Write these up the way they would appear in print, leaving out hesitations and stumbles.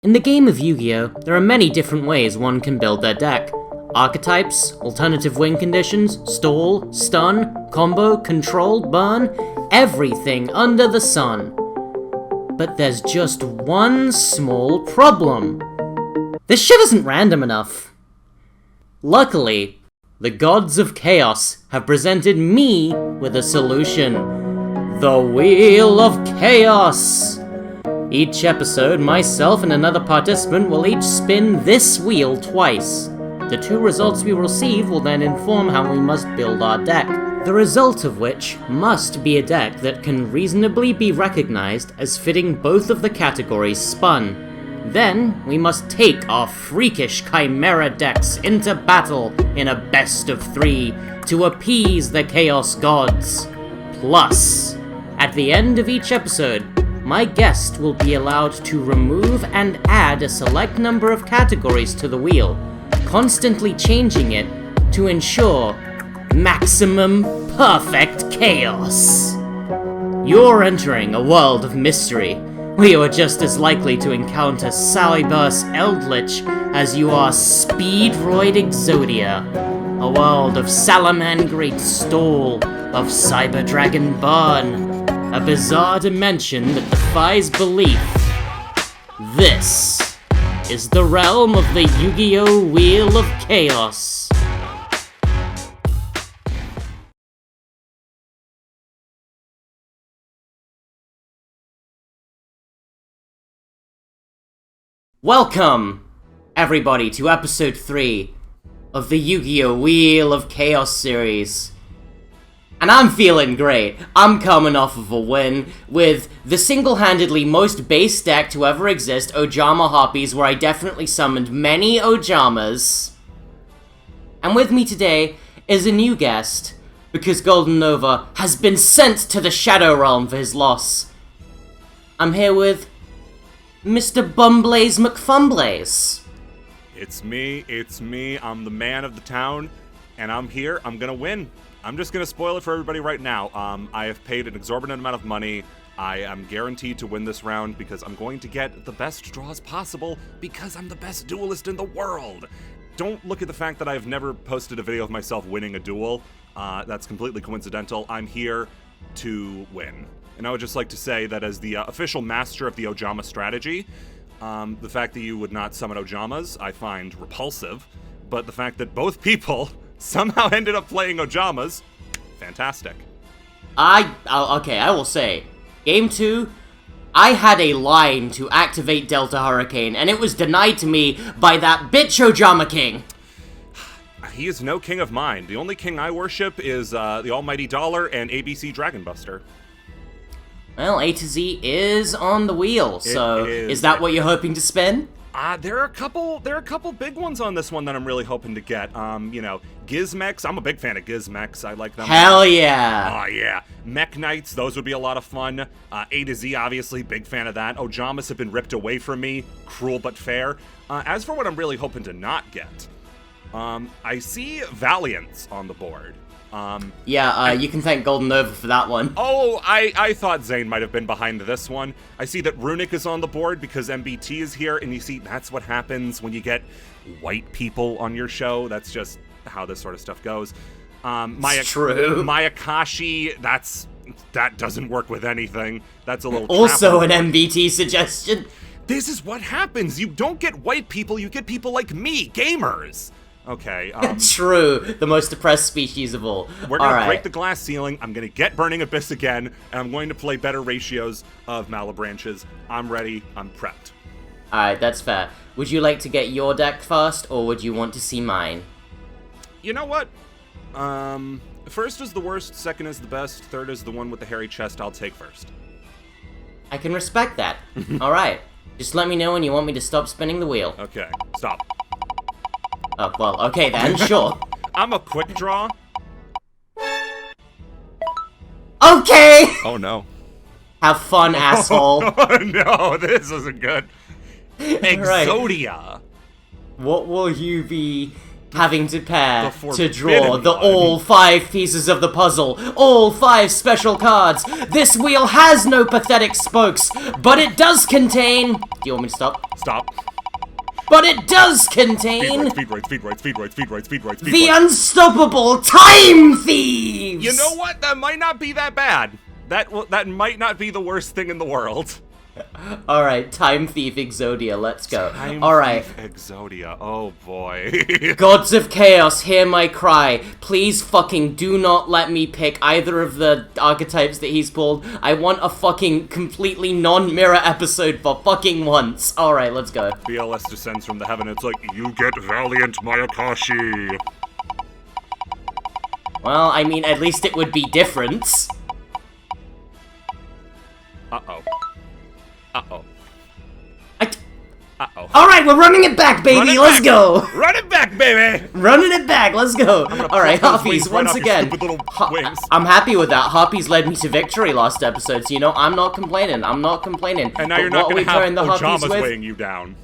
In the game of Yu-Gi-Oh, there are many different ways one can build their deck. Archetypes, alternative win conditions, stall, stun, combo, control, burn, everything under the sun. But there's just one small problem. This shit isn't random enough. Luckily, the gods of chaos have presented me with a solution. The Wheel of Chaos! Each episode, myself and another participant will each spin this wheel twice. The two results we receive will then inform how we must build our deck. The result of which must be a deck that can reasonably be recognized as fitting both of the categories spun. Then, we must take our freakish chimera decks into battle in a best of 3 to appease the chaos gods. Plus, at the end of each episode, my guest will be allowed to remove and add a select number of categories to the wheel, constantly changing it to ensure maximum perfect chaos. You're entering a world of mystery, where you are just as likely to encounter Sallyburst Eldritch as you are Speedroid Exodia, a world of Salamangreat Stall, of Cyber Dragon Burn, a bizarre dimension that defies belief. This is the realm of the Yu-Gi-Oh! Wheel of Chaos. Welcome, everybody, to episode 3 of the Yu-Gi-Oh! Wheel of Chaos series. And I'm feeling great. I'm coming off of a win with the single-handedly most base deck to ever exist, Ojama Harpies, where I definitely summoned many Ojamas. And with me today is a new guest, because Golden Nova has been sent to the Shadow Realm for his loss. I'm here with Mr. Bumblaze McFumblaze. It's me, I'm the man of the town, and I'm here, I'm gonna win. I'm just gonna spoil it for everybody right now. I have paid an exorbitant amount of money. I am guaranteed to win this round because I'm going to get the best draws possible because I'm the best duelist in the world. Don't look at the fact that I've never posted a video of myself winning a duel. That's completely coincidental. I'm here to win. And I would just like to say that as the official master of the Ojama strategy, the fact that you would not summon Ojamas, I find repulsive. But the fact that both people somehow ended up playing Ojamas, fantastic. Okay, I will say, Game 2, I had a line to activate Delta Hurricane, and it was denied to me by that bitch Ojama King. He is no king of mine. The only king I worship is the almighty Dollar and ABC Dragon Buster. Well, A to Z is on the wheel, so is that what you're hoping to spin? There are a couple big ones on this one that I'm really hoping to get. Gizmex, I'm a big fan of Gizmex. I like them. Hell yeah. Oh yeah. Mech Knights, those would be a lot of fun. A to Z, obviously, big fan of that. Ojamas have been ripped away from me. Cruel but fair. As for what I'm really hoping to not get, I see Valiants on the board. You can thank Golden Nova for that one. Oh, I thought Zane might have been behind this one. I see that Runic is on the board because MBT is here, and you see, that's what happens when you get white people on your show. That's just how this sort of stuff goes. True. Mayakashi, that doesn't work with anything. That's a little also an MBT suggestion. This is what happens. You don't get white people, you get people like me, gamers. Okay, True, the most oppressed species of all. We're gonna break the glass ceiling, I'm gonna get Burning Abyss again, and I'm going to play better ratios of Malabranches. I'm ready, I'm prepped. Alright, that's fair. Would you like to get your deck first, or would you want to see mine? You know what? First is the worst, second is the best, third is the one with the hairy chest. I'll take first. I can respect that. Alright, just let me know when you want me to stop spinning the wheel. Okay, stop. Oh, well, okay then, sure. I'm a quick draw. Okay! Oh no. Have fun, asshole. Oh no, this isn't good. Exodia. What will you be having to pair The to draw forbidden the one. all 5 pieces of the puzzle, all 5 special cards. This wheel has no pathetic spokes, but it does contain... Do you want me to stop? Stop. But it does contain... Speed right. The unstoppable Time Thieves! You know what? That might not be that bad. That might not be the worst thing in the world. Alright, Time Thief Exodia, let's go. Time Alright. Thief Exodia. Oh boy. Gods of Chaos, hear my cry. Please fucking do not let me pick either of the archetypes that he's pulled. I want a fucking completely non-mirror episode for fucking once. Alright, let's go. BLS descends from the heaven. It's like, you get valiant Mayakashi. Well, I mean, at least it would be different. Uh-oh. Uh-oh. Uh-oh. Alright, we're running it back, baby, let's go! Run it back, baby! Running it back, let's go! Alright, pluck those wings Harpies, right once off your again. stupid little wings. I'm happy with that. Harpies led me to victory last episode, so you know, I'm not complaining. I'm not complaining. And now But you're not what gonna we have turn the Harpies Ojamas with? weighing you down.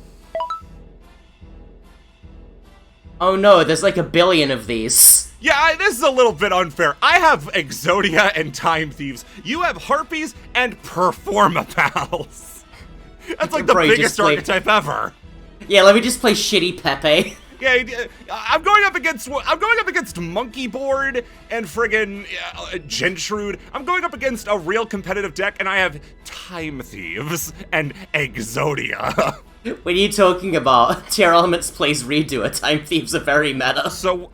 Oh no, there's like a billion of these. Yeah, this is a little bit unfair. I have Exodia and Time Thieves. You have Harpies and Performapals. That's like the Bro, biggest just play- archetype ever. Yeah, let me just play shitty Pepe. Yeah, I'm going up against Monkey Board and friggin' Gentrude. I'm going up against a real competitive deck, and I have Time Thieves and Exodia. What are you talking about? Tier Elements plays Redoer. Time Thieves are very meta. So,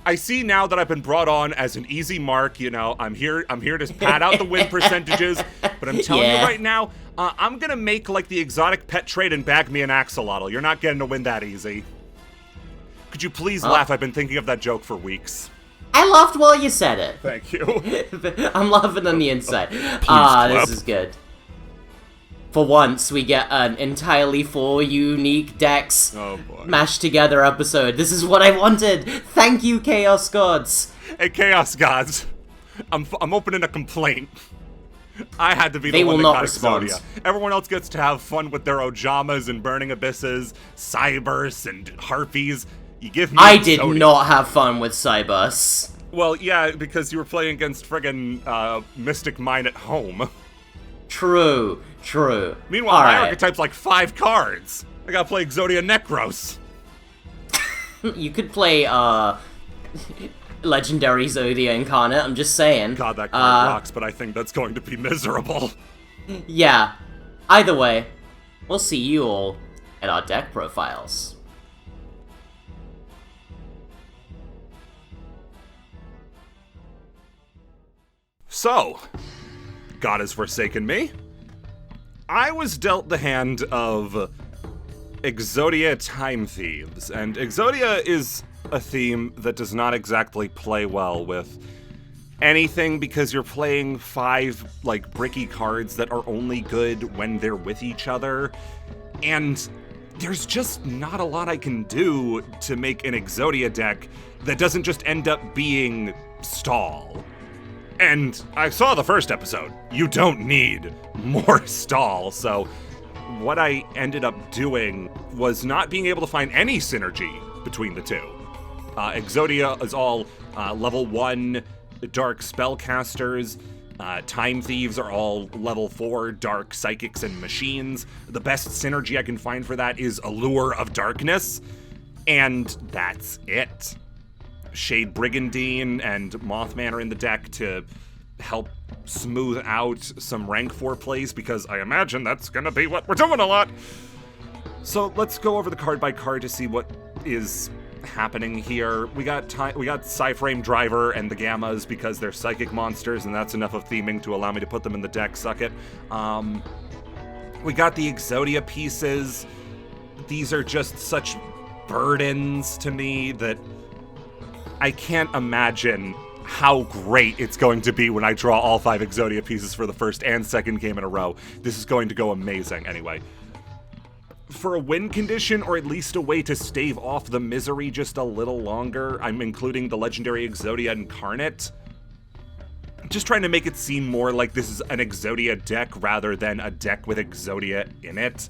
I see now that I've been brought on as an easy mark. You know, I'm here to pad out the win percentages. But I'm telling you right now, I'm gonna make like the exotic pet trade and bag me an axolotl. You're not getting to win that easy. Could you please laugh? I've been thinking of that joke for weeks. I laughed while you said it. Thank you. I'm laughing on the inside. clap. This is good. For once, we get an entirely 4 unique decks Oh boy. mashed together episode. This is what I wanted. Thank you, Chaos Gods. Hey, Chaos Gods. I'm opening a complaint. I had to be They the one will that not got respond. Exodia. Everyone else gets to have fun with their Ojamas and Burning Abysses, Cybers, and Harpies. You give me I did Exodia. not have fun with Cybus. Well, yeah, because you were playing against friggin' Mystic Mine at home. True. Meanwhile, All my right. archetype's like 5 cards. I gotta play Exodia Necros. You could play, Legendary Zodia Incarnate, I'm just saying. God, that card rocks, but I think that's going to be miserable. Yeah. Either way, we'll see you all at our deck profiles. So, God has forsaken me. I was dealt the hand of Exodia Time Thieves, and Exodia is a theme that does not exactly play well with anything because you're playing 5, like, bricky cards that are only good when they're with each other, and there's just not a lot I can do to make an Exodia deck that doesn't just end up being stall. And I saw the first episode. You don't need more stall, so what I ended up doing was not being able to find any synergy between the two. Exodia is all level 1 dark spellcasters. Time Thieves are all level 4 dark psychics and machines. The best synergy I can find for that is Allure of Darkness, and that's it. Shade Brigandine and Mothman are in the deck to help smooth out some rank 4 plays, because I imagine that's gonna be what we're doing a lot. So let's go over the card by card to see what is happening here. We got Psyframe Driver and the Gammas because they're psychic monsters, and that's enough of theming to allow me to put them in the deck. Suck it. We got the Exodia pieces. These are just such burdens to me that I can't imagine how great it's going to be when I draw all 5 Exodia pieces for the first and second game in a row. This is going to go amazing. Anyway, for a win condition, or at least a way to stave off the misery just a little longer, I'm including the legendary Exodia Incarnate. Just trying to make it seem more like this is an Exodia deck rather than a deck with Exodia in it.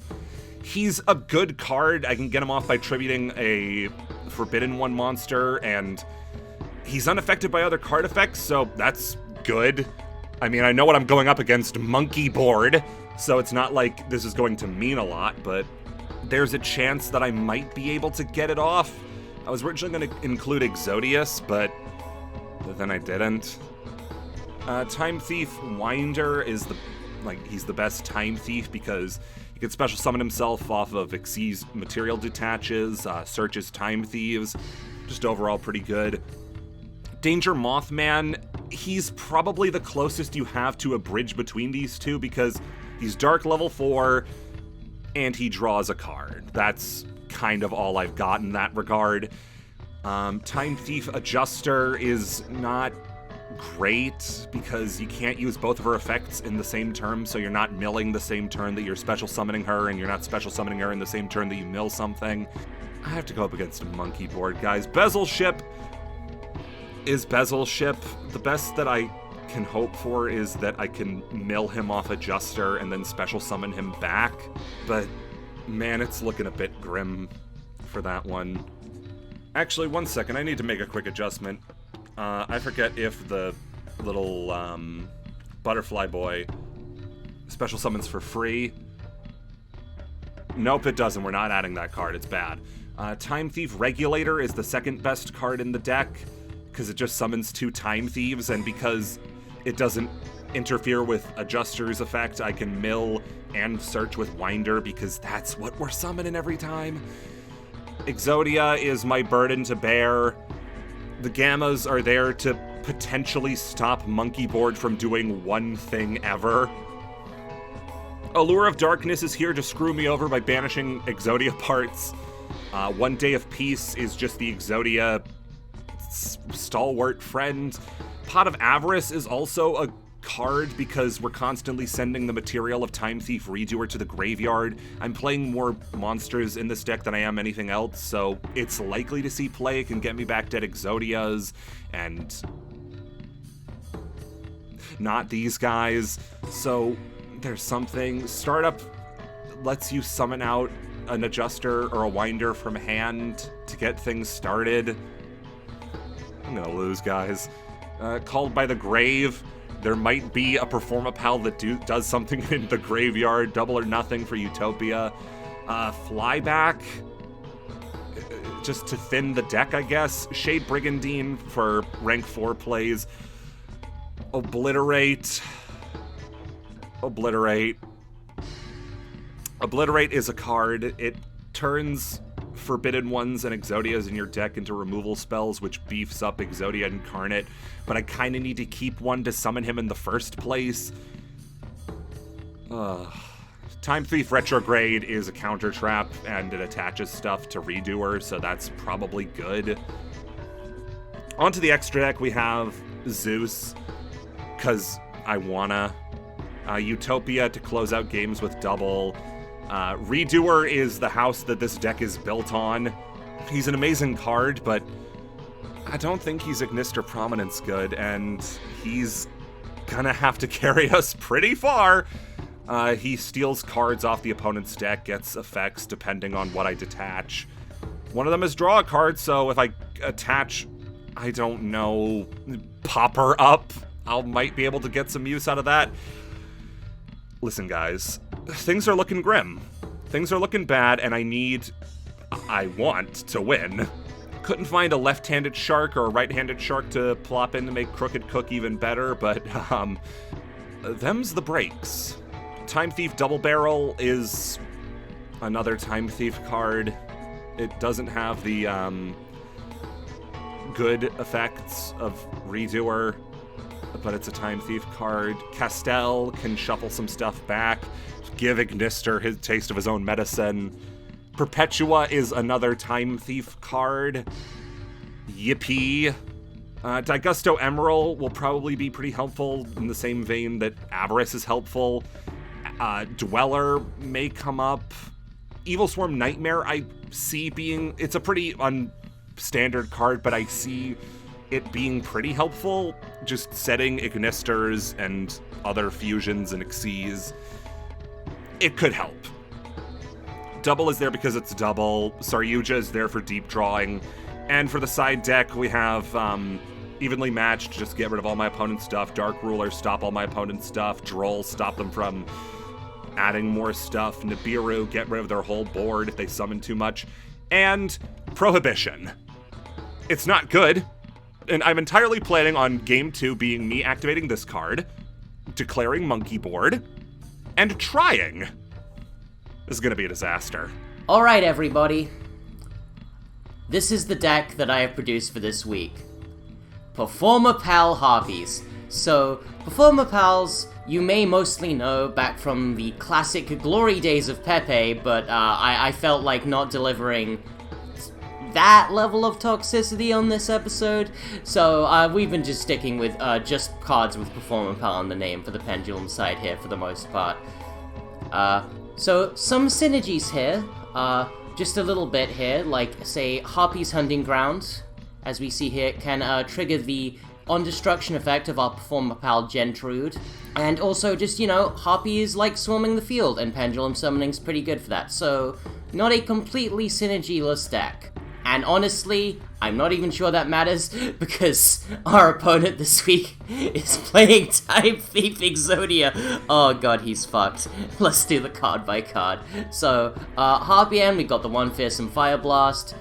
He's a good card. I can get him off by tributing a Forbidden One monster, and he's unaffected by other card effects, so that's good. I mean, I know what I'm going up against, Monkey Board, so it's not like this is going to mean a lot, but there's a chance that I might be able to get it off. I was originally going to include Exodius, but then I didn't. Time Thief Winder is he's the best Time Thief because he can special summon himself off of Xyz's material detaches, searches Time Thieves, just overall pretty good. Danger Mothman, he's probably the closest you have to a bridge between these two because he's Dark level 4 and he draws a card. That's kind of all I've got in that regard. Time Thief Adjuster is not great because you can't use both of her effects in the same turn, so you're not milling the same turn that you're special summoning her, and you're not special summoning her in the same turn that you mill something. I have to go up against a Monkey Board, guys. Bezel Ship is Bezel Ship. The best that I can hope for is that I can mill him off Adjuster and then special summon him back, but man, it's looking a bit grim for that one. Actually, one second, I need to make a quick adjustment. I forget if the little butterfly boy special summons for free. Nope, it doesn't. We're not adding that card. It's bad. Time Thief Regulator is the second best card in the deck because it just summons 2 Time Thieves, and because it doesn't interfere with Adjuster's effect, I can mill and search with Winder because that's what we're summoning every time. Exodia is my burden to bear. The Gammas are there to potentially stop Monkey Board from doing one thing ever. Allure of Darkness is here to screw me over by banishing Exodia parts. One Day of Peace is just the Exodia stalwart friend. Pot of Avarice is also a card because we're constantly sending the material of Time Thief Redoer to the graveyard. I'm playing more monsters in this deck than I am anything else, so it's likely to see play. It can get me back dead Exodias, and not these guys. So there's something. Startup lets you summon out an Adjuster or a Winder from hand to get things started. I'm gonna lose, guys. Called by the Grave. There might be a Performapal that does something in the graveyard. Double or nothing for Utopia. Flyback, just to thin the deck, I guess. Shade Brigandine for rank 4 plays. Obliterate. Obliterate is a card. It turns Forbidden Ones and Exodias in your deck into removal spells, which beefs up Exodia Incarnate, but I kind of need to keep one to summon him in the first place. Time Thief Retrograde is a counter trap, and it attaches stuff to Redoer, so that's probably good. Onto the extra deck, we have Zeus, because I wanna. Utopia to close out games with double. Redoer is the house that this deck is built on. He's an amazing card, but I don't think he's Ignister Prominence good, and he's gonna have to carry us pretty far. He steals cards off the opponent's deck, gets effects depending on what I detach. One of them is draw a card, so if I attach, I don't know, Popper Up, I might be able to get some use out of that. Listen, guys, things are looking grim. Things are looking bad, and I want to win. Couldn't find a left-handed shark or a right-handed shark to plop in to make Crooked Cook even better, but, them's the breaks. Time Thief Double Barrel is another Time Thief card. It doesn't have the, good effects of Redoer, but it's a Time Thief card. Castell can shuffle some stuff back, give Ignister his taste of his own medicine. Perpetua is another Time Thief card. Yippee. Digusto Emerald will probably be pretty helpful in the same vein that Avarice is helpful. Dweller may come up. Evil Swarm Nightmare I see being... It's a pretty unstandard card, but I see it being pretty helpful. Just setting Ignisters and other fusions and Xyz. It could help. Double is there because it's double. Saryuja is there for deep drawing. And for the side deck, we have evenly matched, just get rid of all my opponent's stuff. Dark Ruler, stop all my opponent's stuff. Droll, stop them from adding more stuff. Nibiru, get rid of their whole board if they summon too much. And Prohibition. It's not good. And I'm entirely planning on game 2 being me activating this card, declaring Monkey Board, and trying. This is gonna be a disaster. Alright, everybody. This is the deck that I have produced for this week. Performer Pal Harpies. So, Performer Pals, you may mostly know back from the classic glory days of Pepe, but I felt like not delivering that level of toxicity on this episode, so we've been just sticking with just cards with Performer Pal on the name for the Pendulum side here for the most part. So some synergies here, just a little bit here, like say Harpy's Hunting Ground, as we see here, can trigger the on-destruction effect of our Performer Pal Gentrude, and also just, you know, Harpy is like swarming the field, and Pendulum Summoning's pretty good for that, so not a completely synergyless deck. And honestly, I'm not even sure that matters, because our opponent this week is playing Time Thief Exodia. Oh god, he's fucked. Let's do the card by card. So, Harpy End, we got the 1 Fearsome Fire Blast.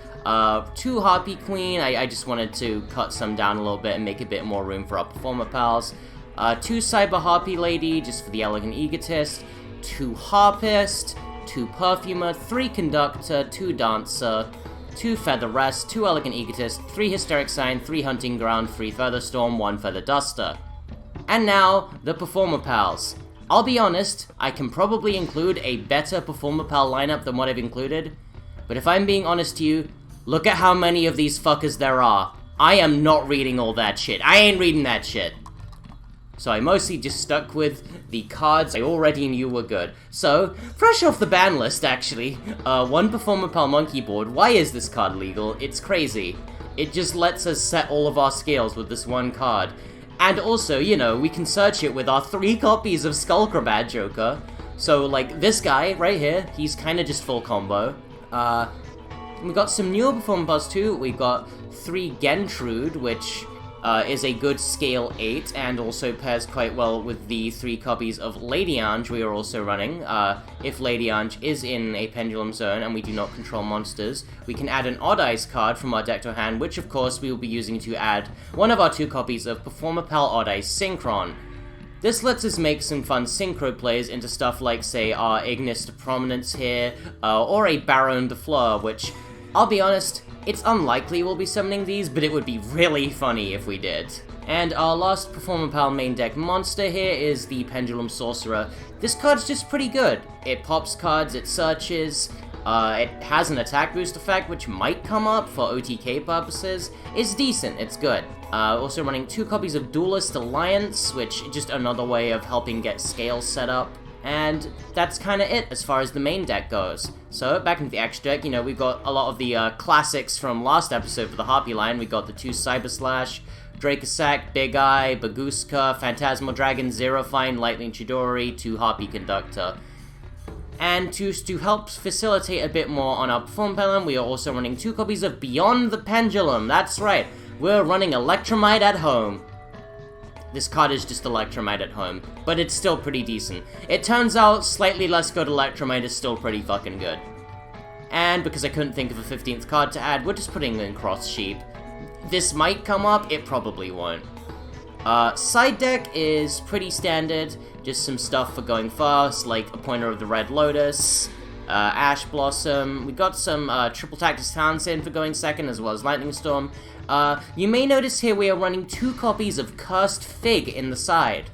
2 Harpy Queen, I just wanted to cut some down a little bit and make a bit more room for our Performer Pals. 2 Cyber Harpy Lady, just for the Elegant Egotist. 2 Harpist, 2 Perfumer, 3 Conductor, 2 Dancer, 2 Feather Rest, 2 Elegant Egotist, 3 Hysteric Sign, 3 Hunting Ground, 3 Feather Storm, 1 Feather Duster. And now, the Performer Pals. I'll be honest, I can probably include a better Performer Pal lineup than what I've included, but if I'm being honest to you, look at how many of these fuckers there are. I am not reading all that shit. I ain't reading that shit. So I mostly just stuck with the cards I already knew were good. So, fresh off the ban list, actually, 1 Performer Pal Monkey Board. Why is this card legal? It's crazy. It just lets us set all of our scales with this one card. And also, you know, we can search it with our 3 copies of Skullcrabad Joker. So, like, this guy right here, he's kind of just full combo. We got some newer Performer Pals too. We got 3 Gentrude, which is a good scale 8, and also pairs quite well with the 3 copies of Lady Ange we are also running. If Lady Ange is in a Pendulum Zone and we do not control monsters, we can add an Odd Eyes card from our deck to hand, which of course we will be using to add one of our 2 copies of Performer Pal Odd Eyes Synchron. This lets us make some fun synchro plays into stuff like, say, our Ignis to Prominence here, or a Baron de Fleur, which, I'll be honest, it's unlikely we'll be summoning these, but it would be really funny if we did. And our last Performer Pal main deck monster here is the Pendulum Sorcerer. This card's just pretty good. It pops cards, it searches, it has an attack boost effect, which might come up for OTK purposes. It's decent, it's good. Also running 2 copies of Duelist Alliance, which is just another way of helping get scales set up. And that's kind of it as far as the main deck goes. So, back into the extra deck, you know, we've got a lot of the classics from last episode for the Harpy line. We got the 2 Cyber Slash, Dracosac, Big Eye, Baguska, Phantasmal Dragon, Zero Fine, Lightning Chidori, 2 Harpy Conductor. And to help facilitate a bit more on our Performer Pal, we are also running 2 copies of Beyond the Pendulum. That's right, we're running Electromite at home. This card is just Electromite at home, but it's still pretty decent. It turns out slightly less good Electromite is still pretty fucking good. And because I couldn't think of a 15th card to add, we're just putting in Cross Sheep. This might come up, it probably won't. Side deck is pretty standard, just some stuff for going fast, like a Pointer of the Red Lotus, Ash Blossom. We got some Triple Tactics Townsend for going second, as well as Lightning Storm. You may notice here we are running 2 copies of Cursed Fig in the side.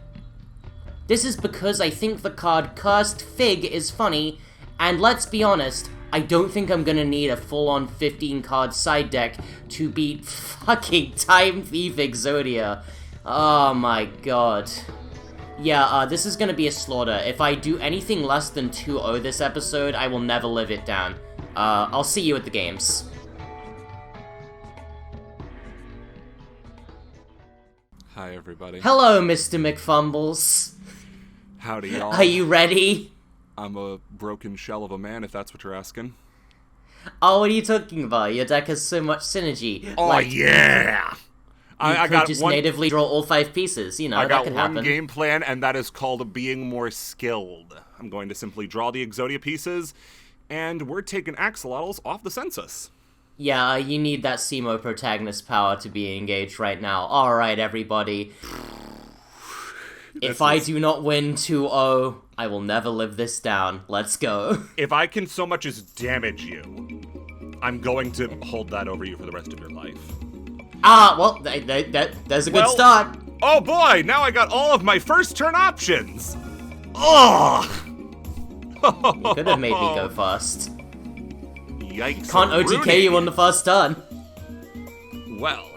This is because I think the card Cursed Fig is funny, and let's be honest, I don't think I'm gonna need a full-on 15-card side deck to beat fucking Time Thief Exodia. Oh my god. Yeah, this is gonna be a slaughter. If I do anything less than 2-0 this episode, I will never live it down. I'll see you at the games. Hi, everybody. Hello, Mr. McFumbles. Howdy, y'all. Are you ready? I'm a broken shell of a man, if that's what you're asking. Oh, what are you talking about? Your deck has so much synergy. Oh, like, yeah! I got just natively draw all 5 pieces, you know, I got that could one happen. game plan, and that is called being more skilled. I'm going to simply draw the Exodia pieces, and we're taking axolotls off the census. Yeah, you need that Simo protagonist power to be engaged right now. Alright, everybody. If I do not win 2-0, I will never live this down. Let's go. If I can so much as damage you, I'm going to hold that over you for the rest of your life. Ah, well, there's a good start. Oh boy, now I got all of my first turn options. Oh! You could have made me go first. Yikes. Can't OTK you on the first turn. Well,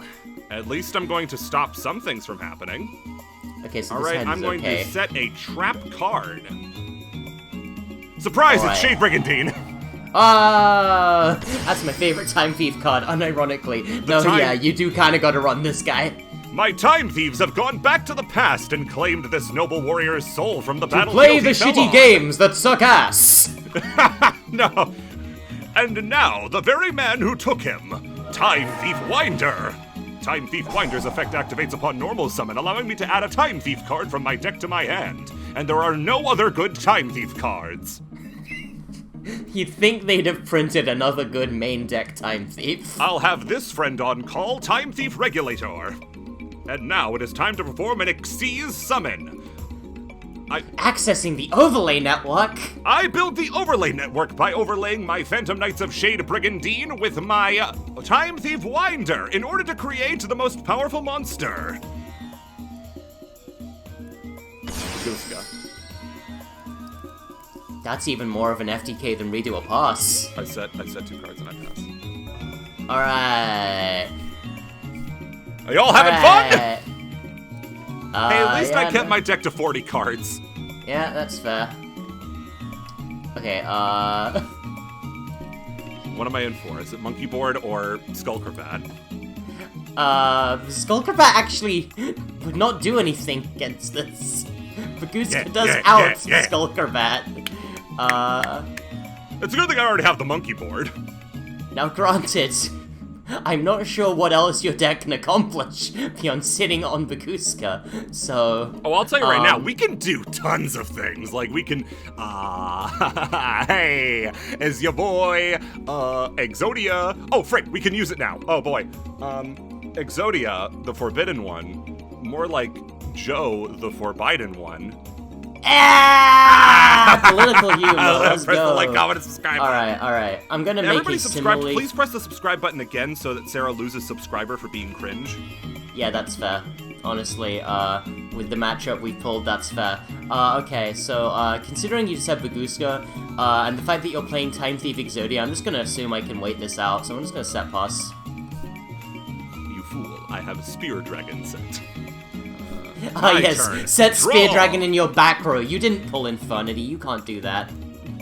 at least I'm going to stop some things from happening. Okay, so Alright, I'm going to set a trap card. Surprise, it's Shade Brigandine! That's my favorite Time Thief card, unironically. Yeah, you do kinda gotta run this guy. My Time Thieves have gone back to the past and claimed this noble warrior's soul from the battlefield. Play the shitty games that suck ass! No. And now, the very man who took him, Time Thief Winder. Time Thief Winder's effect activates upon normal summon, allowing me to add a Time Thief card from my deck to my hand. And there are no other good Time Thief cards. You'd think they'd have printed another good main deck Time Thief. I'll have this friend on call, Time Thief Regulator. And now it is time to perform an Xyz summon. Accessing the overlay network? I build the overlay network by overlaying my Phantom Knights of Shade Brigandine with my Time Thief Winder in order to create the most powerful monster. Guska. That's even more of an FTK than redo a pass. I set 2 cards and I pass. Alright. Are y'all having fun? Hey, at least yeah, I kept my deck to 40 cards. Yeah, that's fair. Okay, What am I in for? Is it Monkey Board or Skullcrabat? Skullcrabat actually would not do anything against this. Baguska does Skullcrabat. It's a good thing I already have the Monkey Board. Now granted, I'm not sure what else your deck can accomplish beyond sitting on Baguska, so... Oh, I'll tell you right now, we can do tons of things. Like, we can, hey, is your boy, Exodia... Oh, frick, we can use it now. Oh, boy. Exodia, the Forbidden One, more like Joe, the Forbidden One. Political humor, let's press go. the like, comment, and subscribe button. Alright. I'm gonna make Everybody a subscribe. similarly... Please press the subscribe button again so that Sara loses subscriber for being cringe. Yeah, that's fair. Honestly, with the matchup we pulled, that's fair. Okay, so, considering you just have Baguska, and the fact that you're playing Time Thief Exodia, I'm just gonna assume I can wait this out, so I'm just gonna set pass. You fool, I have Spear Dragon set. Yes, turn. set Spear Draw. Dragon in your back row. You didn't pull Infernity, you can't do that.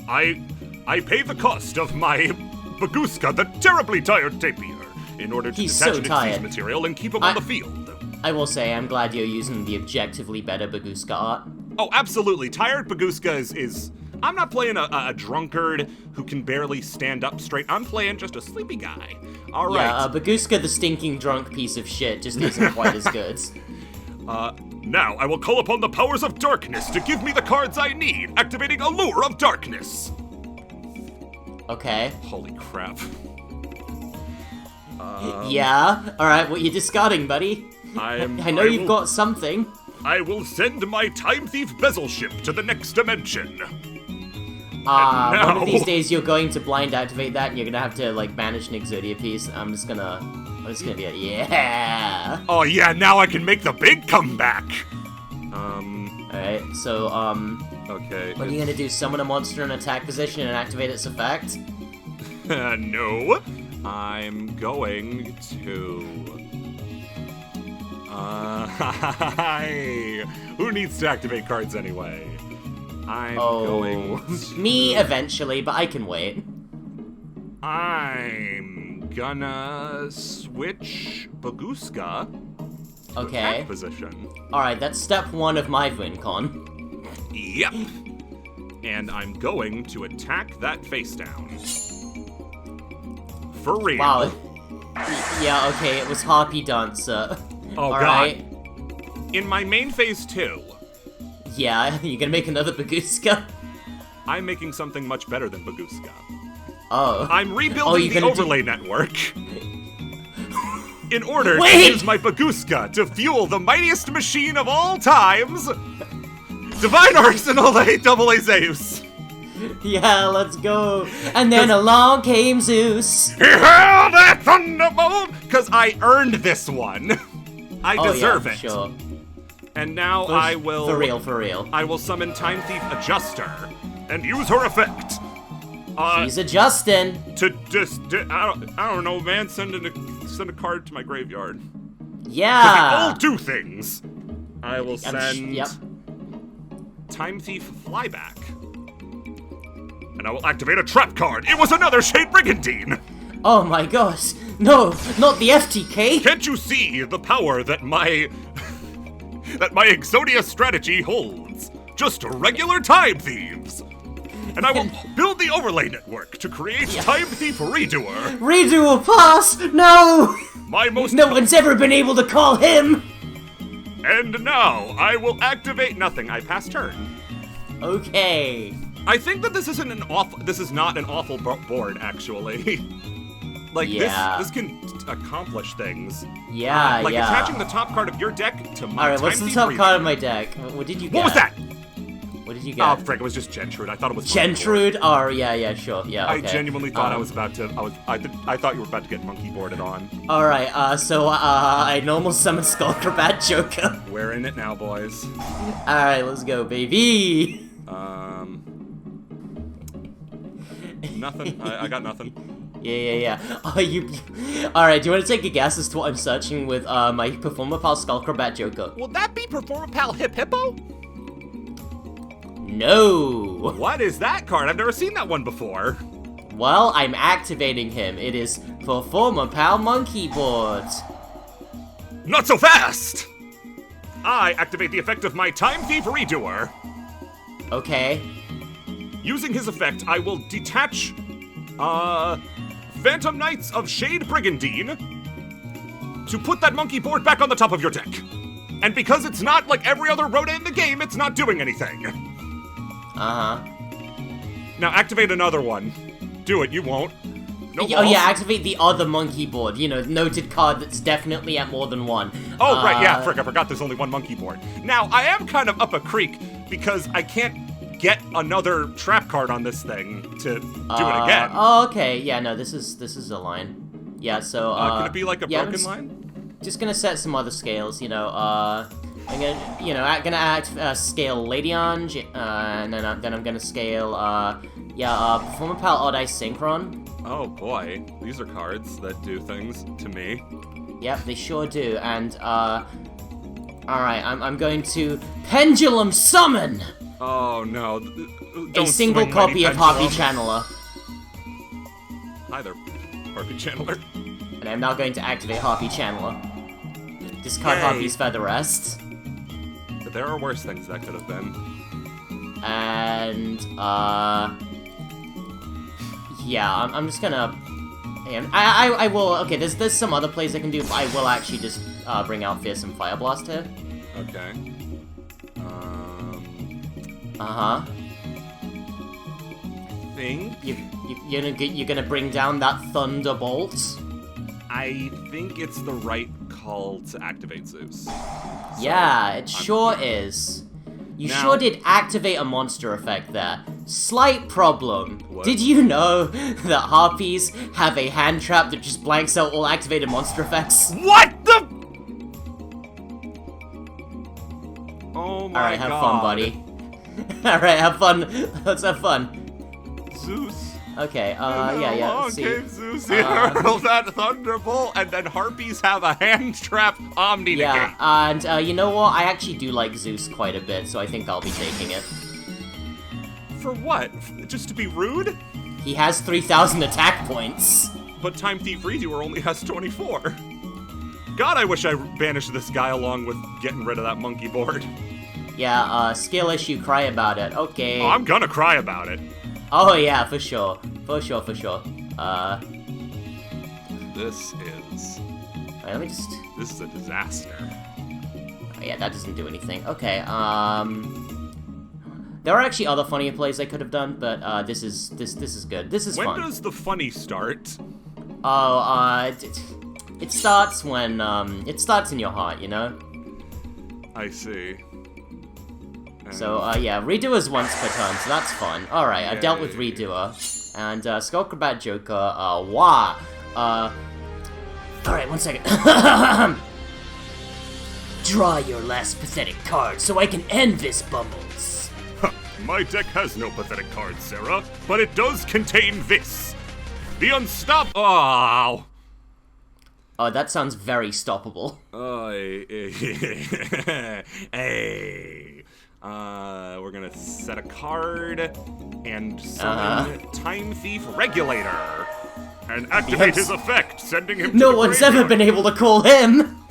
I pay the cost of my Baguska, the terribly tired Tapir, in order to He's detach so an tired. Xyz material and keep him on the field. I will say, I'm glad you're using the objectively better Baguska art. Oh, absolutely. Tired Baguska is... I'm not playing a drunkard who can barely stand up straight. I'm playing just a sleepy guy. All right. Yeah, Baguska the stinking drunk piece of shit just isn't quite as good. Now I will call upon the powers of darkness to give me the cards I need, activating Allure of Darkness. Okay. Holy crap. Yeah? Alright, what you discarding, buddy? I know you've got something. I will send my Time Thief Bezel ship to the next dimension. One of these days you're going to blind activate that and you're gonna have to, like, banish an Exodia piece. I'm just gonna be like, yeah! Oh yeah, now I can make the big comeback! Alright, so, Okay. what are you gonna do? Summon a monster in attack position and activate its effect? No. I'm going to... Who needs to activate cards anyway? I'm going to... Me, eventually, but I can wait. I'm gonna switch Baguska to Okay. attack position. Alright, that's step 1 of my WinCon. Yep. and I'm going to attack that face down. For real. Wow. Yeah, okay, it was Harpy Dancer. Oh, God. Alright. In my main phase 2, Yeah, you're gonna make another Baguska? I'm making something much better than Baguska. Oh. I'm rebuilding the overlay network in order to Wait! use my Baguska to fuel the mightiest machine of all times, Divine Arsenal AA Zeus. Yeah, let's go. And then along came Zeus. He hurled that thunderbolt, because I earned this one. I deserve it. Sure. And now I will... For real. I will summon Time Thief Adjuster and use her effect. She's adjusting. I don't know, man. Send a card to my graveyard. Yeah. All do things. I will send Yep. Time Thief Flyback. And I will activate a trap card. It was another Shade Brigandine. Oh my gosh. No, not the FTK. Can't you see the power that my Exodia strategy holds? Just regular Time Thieves. And I will build the overlay network to create Time Thief Redoer. Redo a pass? No! No one's ever been able to call him! And now, I will activate nothing. I pass turn. Okay. I think that this is not an awful board, actually. Like, this can accomplish things. Yeah, like attaching the top card of your deck to my Alright, what's the top card of my deck? What did you get? What was that? What did you get? Oh, frick, it was just Gentrude. I thought it was Gentrude? Oh, yeah, sure. Yeah, okay. I genuinely thought I was about to... I thought you were about to get monkey boarded on. Alright, so I normal summon Skullcrabat Joker. We're in it now, boys. Alright, let's go, baby. Nothing. I got nothing. Yeah. Oh, Alright, do you want to take a guess as to what I'm searching with my Performer Pal Skullcrabat Joker? Will that be Performer Pal Hip Hippo? No! What is that card? I've never seen that one before. Well, I'm activating him. It is Performer Pal Monkey Board. Not so fast! I activate the effect of my Time Thief Redoer. Okay. Using his effect, I will detach, Phantom Knights of Shade Brigandine to put that monkey board back on the top of your deck. And because it's not like every other Rhoda in the game, it's not doing anything. Uh-huh. Now activate another one. Do it, you won't. No Oh yeah, activate the other monkey board. You know, noted card that's definitely at more than one. Oh, right, yeah, frick, I forgot there's only one monkey board. Now, I am kind of up a creek because I can't get another trap card on this thing to do it again. Oh, okay. Yeah, no, this is a line. Yeah, so, can it be like a broken line? Just gonna set some other scales, you know, I'm gonna scale Lady Ange, and then I'm gonna scale, Performer Pal Odd Eye Synchron. Oh boy, these are cards that do things to me. Yep, they sure do, and, alright, I'm going to Pendulum Summon! Oh no, don't a single copy of Harpy Channeler. Hi there, Harpy Channeler. And I'm now going to activate Harpy Channeler. Discard Harpy's Feather Rest. But there are worse things that could have been. And, yeah, I'm just gonna... And I will... Okay, there's some other plays I can do, but I will actually just bring out Fearsome Fire Blast here. Okay. Uh-huh. I think... You're gonna bring down that Thunderbolt? I think it's the right call to activate Zeus. Yeah, it sure is. You sure did activate a monster effect there. Slight problem. What? Did you know that Harpies have a hand trap that just blanks out all activated monster effects? What the? Oh my god. Alright, have fun, buddy. Alright, have fun. Let's have fun. Zeus. Okay, yeah, see. Okay, Zeus, he hurled that Thunderbolt, and then Harpies have a hand trap Omni Negate. Yeah, and you know what? I actually do like Zeus quite a bit, so I think I'll be taking it. For what? Just to be rude? He has 3,000 attack points. But Time Thief Redoer only has 24. God, I wish I banished this guy along with getting rid of that monkey board. Yeah, skill issue, cry about it. Okay. Oh, I'm gonna cry about it. Oh yeah, for sure. For sure. This is... Wait, let me just... This is a disaster. Oh, yeah, that doesn't do anything. Okay, there are actually other funnier plays I could have done, but, this is good. This is fun. When does the funny start? Oh, it starts when, it starts in your heart, you know? I see. So, yeah, Redoer's once per turn, so that's fun. Alright, I've dealt with Redoer. And, Skullcrabat Joker, wah! Alright, 1 second. Draw your last pathetic card so I can end this, Bumbles. My deck has no pathetic cards, Sara, but it does contain this. The Oh! Oh, that sounds very stoppable. Hey. We're gonna set a card and summon Time Thief Regulator. And activate his effect, sending him to No the one's graveyard. ever been able to call him!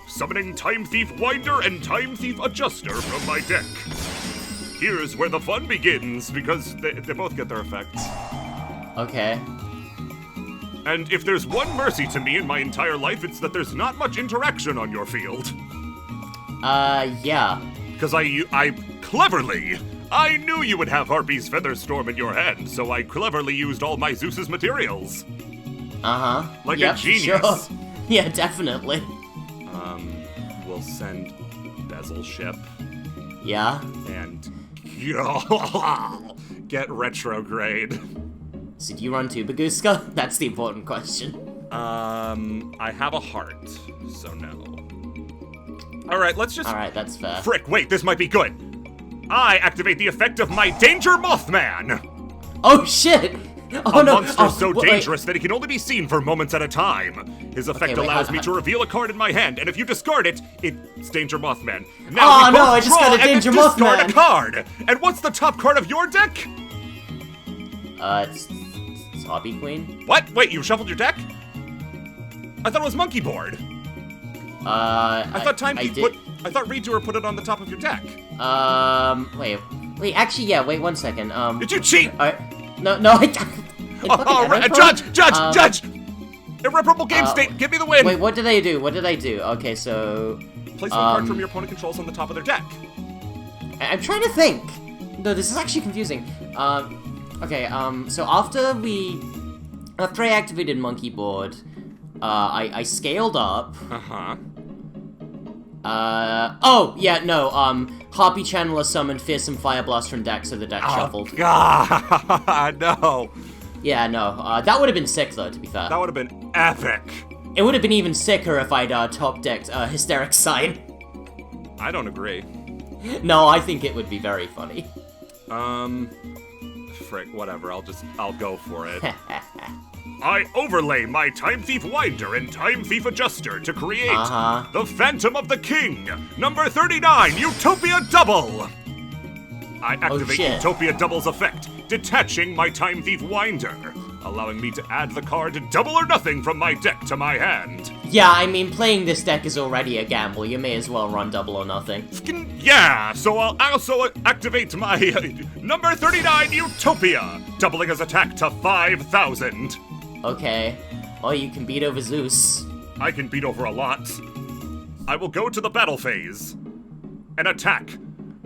Summoning Time Thief Winder and Time Thief Adjuster from my deck. Here's where the fun begins, because they both get their effects. Okay. And if there's one mercy to me in my entire life, it's that there's not much interaction on your field. Yeah. Because I cleverly... I knew you would have Harpy's Featherstorm in your hand, so I cleverly used all my Zeus's materials. Uh-huh. Like a genius. Sure. Yeah, definitely. We'll send Bezel Ship. Yeah? And... get retrograde. So do you run Tubaguska? That's the important question. I have a heart, so no. Alright, let's just... Alright, that's fair. Frick, wait, this might be good. I activate the effect of my Danger Mothman! Oh, shit! Oh, a no! monster so wait. dangerous that he can only be seen for moments at a time. His effect allows me to reveal a card in my hand, and if you discard it, it's Danger Mothman. Now we both I just draw got a Danger and discard Mothman. a card! And what's the top card of your deck? It's Hobby Queen? What? Wait, you shuffled your deck? I thought it was Monkey Board. I thought I thought Redoer put it on the top of your deck. Wait, actually, yeah, wait 1 second, Did you cheat? No, I Judge! Irreparable game state, give me the win! Wait, what did they do? Okay, so... Place one card from your opponent controls on the top of their deck. I'm trying to think. No, this is actually confusing. Okay, so after I activated Monkey Board, I scaled up. Uh-huh. Oh, yeah, no, Harpy Channeler summoned Fearsome Fire Blast from deck, so the deck shuffled. God, no. Yeah, no, that would have been sick, though, to be fair. That would have been epic. It would have been even sicker if I'd, top-decked, Hysteric Sign. I don't agree. No, I think it would be very funny. Frick, whatever, I'll go for it. I overlay my Time Thief Winder and Time Thief Adjuster to create the Phantom of the King, number 39, Utopia Double! I activate Utopia Double's effect, detaching my Time Thief Winder, allowing me to add the card Double or Nothing from my deck to my hand. Yeah, I mean, playing this deck is already a gamble. You may as well run Double or Nothing. Yeah, so I'll also activate my number 39 Utopia, doubling his attack to 5,000. Okay. Well, you can beat over Zeus. I can beat over a lot. I will go to the battle phase and attack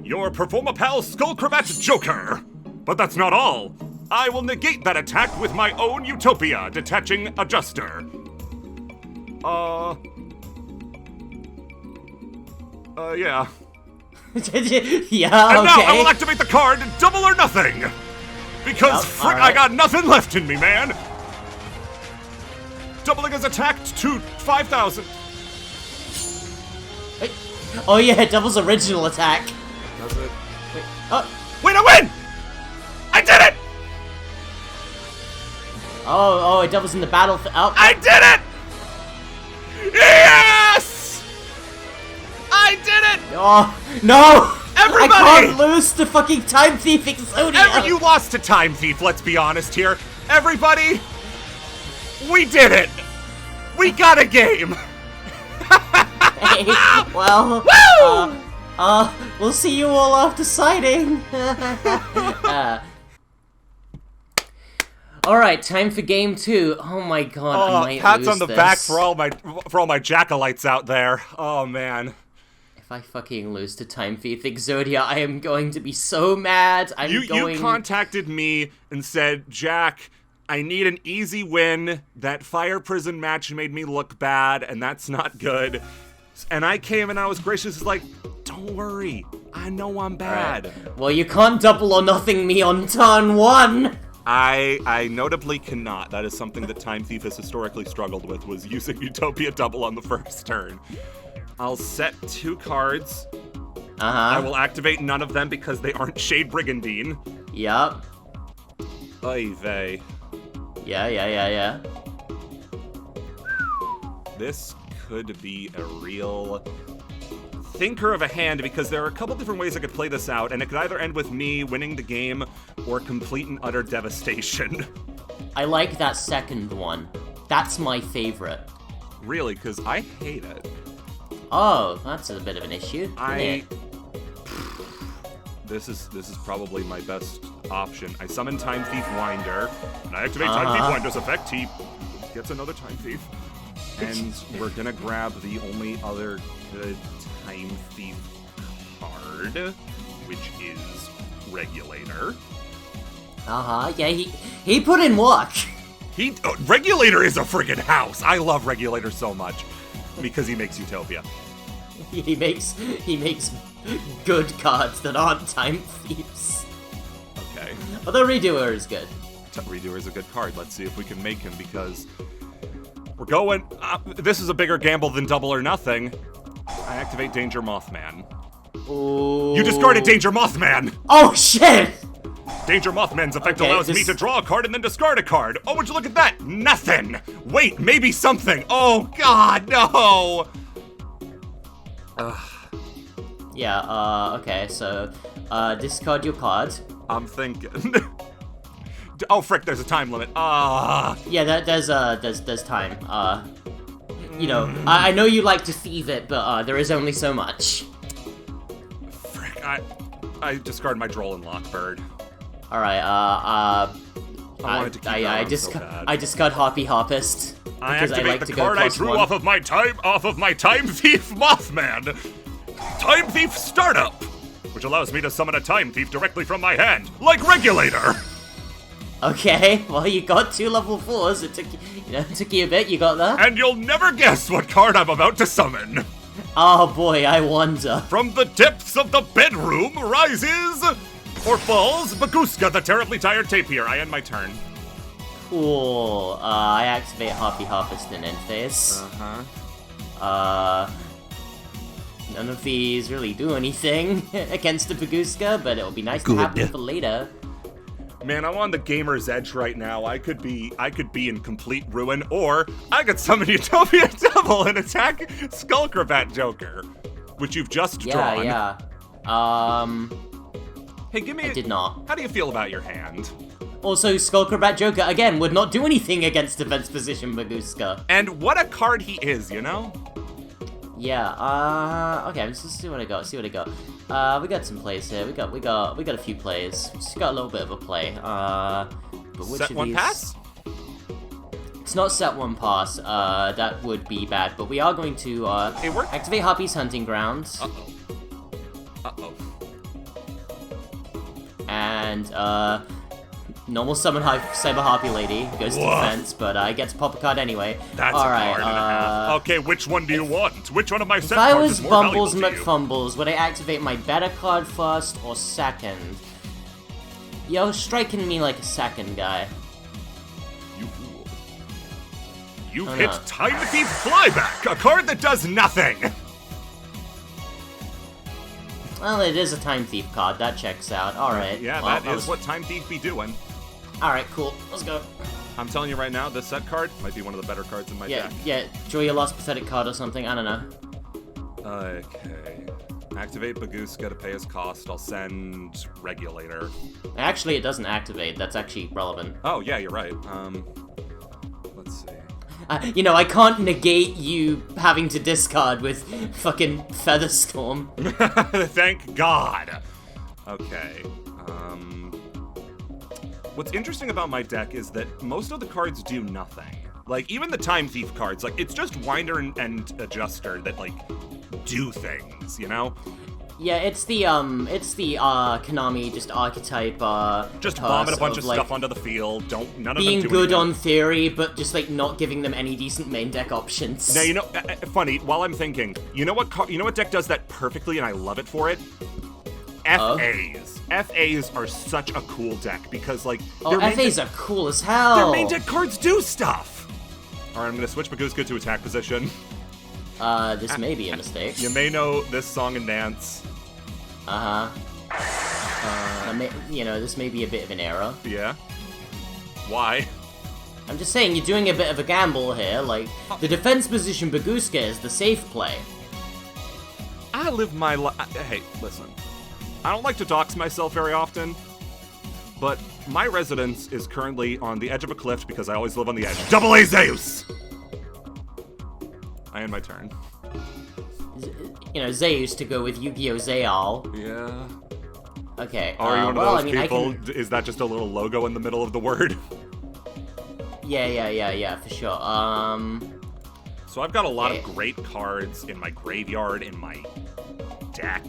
your Performapal Skullcrabat Joker. But that's not all. I will negate that attack with my own Utopia, detaching Adjuster. Yeah. Yeah, and now I will activate the card Double or Nothing! Because frick, I got nothing left in me, man! Doubling his attack to 5,000. Wait. Oh yeah, Double's original attack. Does it? Wait, I win! I did it! Oh, it doubles in the battle. I did it! Yes! I did it! Oh, no! Everybody! I can't lose to fucking Time Thief Exodia! You lost to Time Thief, let's be honest here. Everybody, we did it! We got a game! Hey, well, We'll see you all after sighting. Alright, time for game 2. Oh my god, I might pats lose on the this. back for all my jackalites out there. Oh man. If I fucking lose to Time Thief Exodia, I am going to be so mad. You contacted me and said, Jack, I need an easy win. That fire prison match made me look bad, and that's not good. And I came and I was gracious, like, don't worry, I know I'm bad. Right. Well, you can't double or nothing me on turn 1. I notably cannot. That is something that Time Thief has historically struggled with, was using Utopia double on the first turn. I'll set 2 cards. I will activate none of them because they aren't Shade Brigandine. Yup. Oy vey. Yeah. This could be a real thinker of a hand, because there are a couple different ways I could play this out, and it could either end with me winning the game or complete and utter devastation. I like that second one. That's my favorite. Really, because I hate it. Oh, that's a bit of an issue. This is probably my best option. I summon Time Thief Winder, and I activate Time Thief Winder's effect. He gets another Time Thief. And we're gonna grab the only other good Time Thief card, which is Regulator. Yeah, he put in work. Regulator is a friggin' house. I love Regulator so much because he makes Utopia. He makes good cards that aren't Time Thieves. Okay. Although Redoer is good. Redoer is a good card. Let's see if we can make him, because we're going... this is a bigger gamble than Double or Nothing. I activate Danger Mothman. Ooh. You discarded Danger Mothman! Oh, shit! Danger Mothman's effect allows me to draw a card and then discard a card. Oh, would you look at that? Nothing! Wait, maybe something. Oh, God, no! Yeah, okay, so, discard your card. I'm thinking... oh, frick, there's a time limit. Yeah, there's time. You know, I know you like to thieve it, but, there is only so much. Frick, I discard my Droll and Lockbird. Alright, I discard Harpy Harpist. I activate the card I drew off of my Time Thief Mothman. Time Thief Startup, which allows me to summon a Time Thief directly from my hand, like Regulator. Okay, well, you got 2 level 4s. It took you a bit. You got that. And you'll never guess what card I'm about to summon. Oh boy, I wonder. From the depths of the bedroom rises or falls Baguska, the terribly tired tapir. I end my turn. Cool. I activate Harpy Harpist in end phase. None of these really do anything against the Baguska, but it'll be nice to have them for later. Man, I'm on the gamer's edge right now. I could be in complete ruin, or I could summon Utopia Devil and attack Skullcrabat Joker, which you've just drawn. Yeah. Hey, give me. I did not. How do you feel about your hand? Also, Skullcrabat Joker, again, would not do anything against defense position Baguska. And what a card he is, you know? Yeah, okay, let's just see what I got, we got some plays here, we got a few plays. We just got a little bit of a play, but which set of one these... pass? It's not set one pass, that would be bad, but we are going to, activate Harpy's Hunting Grounds. Uh-oh. And, normal summon Cyber Harpy Lady, goes to defense, but gets pop a card anyway. That's a card and a half. Okay, which one do you want? Which one of my set cards is more valuable to you? If I was Bumbles McFumbles, would I activate my better card first or second? You're striking me like a second guy. You fool. You've hit Time Thief Flyback, a card that does nothing! Well, it is a Time Thief card, that checks out. Alright. Yeah, well, that is what Time Thief be doing. Alright, cool. Let's go. I'm telling you right now, this set card might be one of the better cards in my deck. Yeah, draw your last pathetic card or something, I don't know. Okay. Activate Baguska to pay his cost. I'll send Regulator. Actually, it doesn't activate. That's actually relevant. Oh, yeah, you're right. Let's see. You know, I can't negate you having to discard with fucking Featherstorm. Thank God. Okay. What's interesting about my deck is that most of the cards do nothing. Like, even the Time Thief cards, like, it's just Winder and Adjuster that, like, do things, you know? Yeah, it's the Konami just archetype, just bombing a bunch of like, stuff onto the field, none of them being do good anything. on theory, but just, like, not giving them any decent main deck options. Now, you know, funny, while I'm thinking, you know what deck does that perfectly, and I love it for it? FAs. FAs are such a cool deck, because, like... FAs are cool as hell! Their main deck cards do stuff! Alright, I'm gonna switch Magooska to attack position. This may be a mistake. You may know this song and dance. You know, this may be a bit of an error. Yeah? Why? I'm just saying, you're doing a bit of a gamble here, like, the defense position Bagooska is the safe play. I live my life... Hey, listen. I don't like to dox myself very often, but my residence is currently on the edge of a cliff because I always live on the edge. Double A Zeus! I end my turn. You know, Zeus to go with Yu-Gi-Oh! Zayal. Yeah. Okay, Are you one of those people? I can... Is that just a little logo in the middle of the word? Yeah, for sure. So I've got a lot of great cards in my graveyard, in my deck.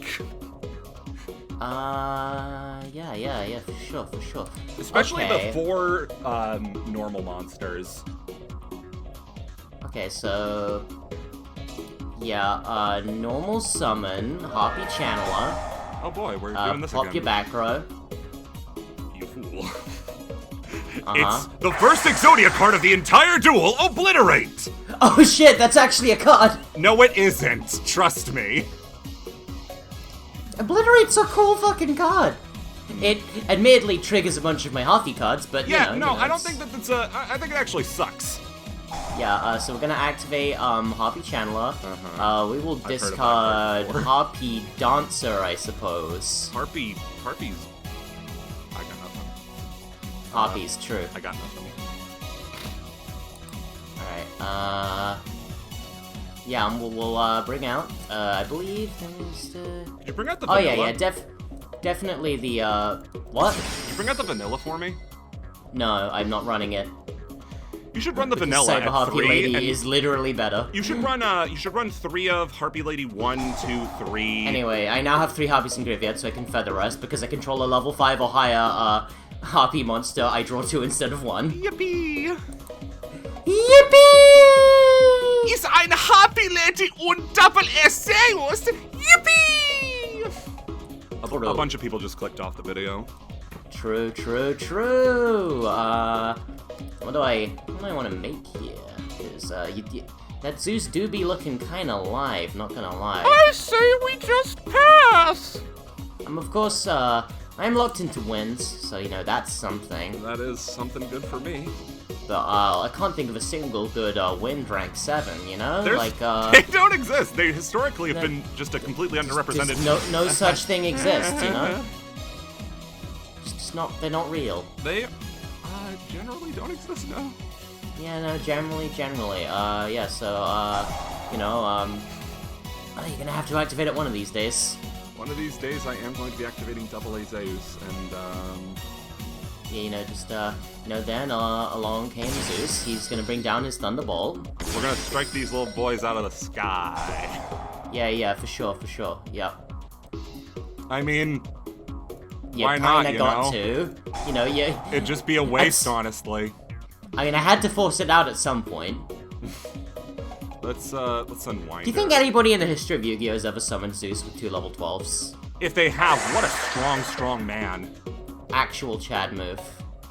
Yeah, for sure. Especially the 4 normal monsters. Okay, so... Yeah, normal summon, Harpy Channeler. Oh boy, we're doing this again. Pop your back row. You fool. It's the first Exodia card of the entire duel, Obliterate! Oh shit, that's actually a card! No, it isn't. Trust me. Obliterate's a cool fucking card. It admittedly triggers a bunch of my Harpy cards, but yeah, you know, I don't think that that's I think it actually sucks. Yeah, so we're gonna activate Harpy Channeler. We will discard that card Harpy Dancer, I suppose. Harpy's... I got nothing. Harpy's true. I got nothing. Alright, yeah, and we'll bring out, I believe there's Did you bring out the Oh vanilla? yeah, definitely the, what? Did you bring out the vanilla for me? No, I'm not running it. You should run the vanilla Cyber at Harpy 3. Lady is literally better. You should run 3 of Harpy Lady 1, 2, 3. Anyway, I now have 3 Harpies in graveyard, so I can Feather Rest, because I control a level 5 or higher, Harpy monster, I draw 2 instead of 1. Yippee! Yippee! Ist eine Harpy Lady und Double Zeus! Yippee! A bunch of people just clicked off the video. True. What do I want to make here? Because, that Zeus do be looking kinda live, not gonna lie. I say we just pass! Of course, I'm locked into wins, so, you know, that's something. That is something good for me. But, I can't think of a single good, win rank 7, you know? They don't exist! They historically have been just a completely underrepresented... Just no such thing exists, you know? They're not real. They, generally don't exist, no. Yeah, no, generally, yeah, so, you know, you're gonna have to activate it one of these days. One of these days I am going to be activating Double A Zeus, and, Yeah, you know, just, then, along came Zeus. He's gonna bring down his Thunderbolt. We're gonna strike these little boys out of the sky. Yeah, for sure, yeah. I mean... You why not, kinda you got know? to. You know, It'd just be a waste, honestly. I mean, I had to force it out at some point. Let's unwind. Do you think anybody in the history of Yu-Gi-Oh! Has ever summoned Zeus with 2 level 12s? If they have, what a strong man. Actual Chad move.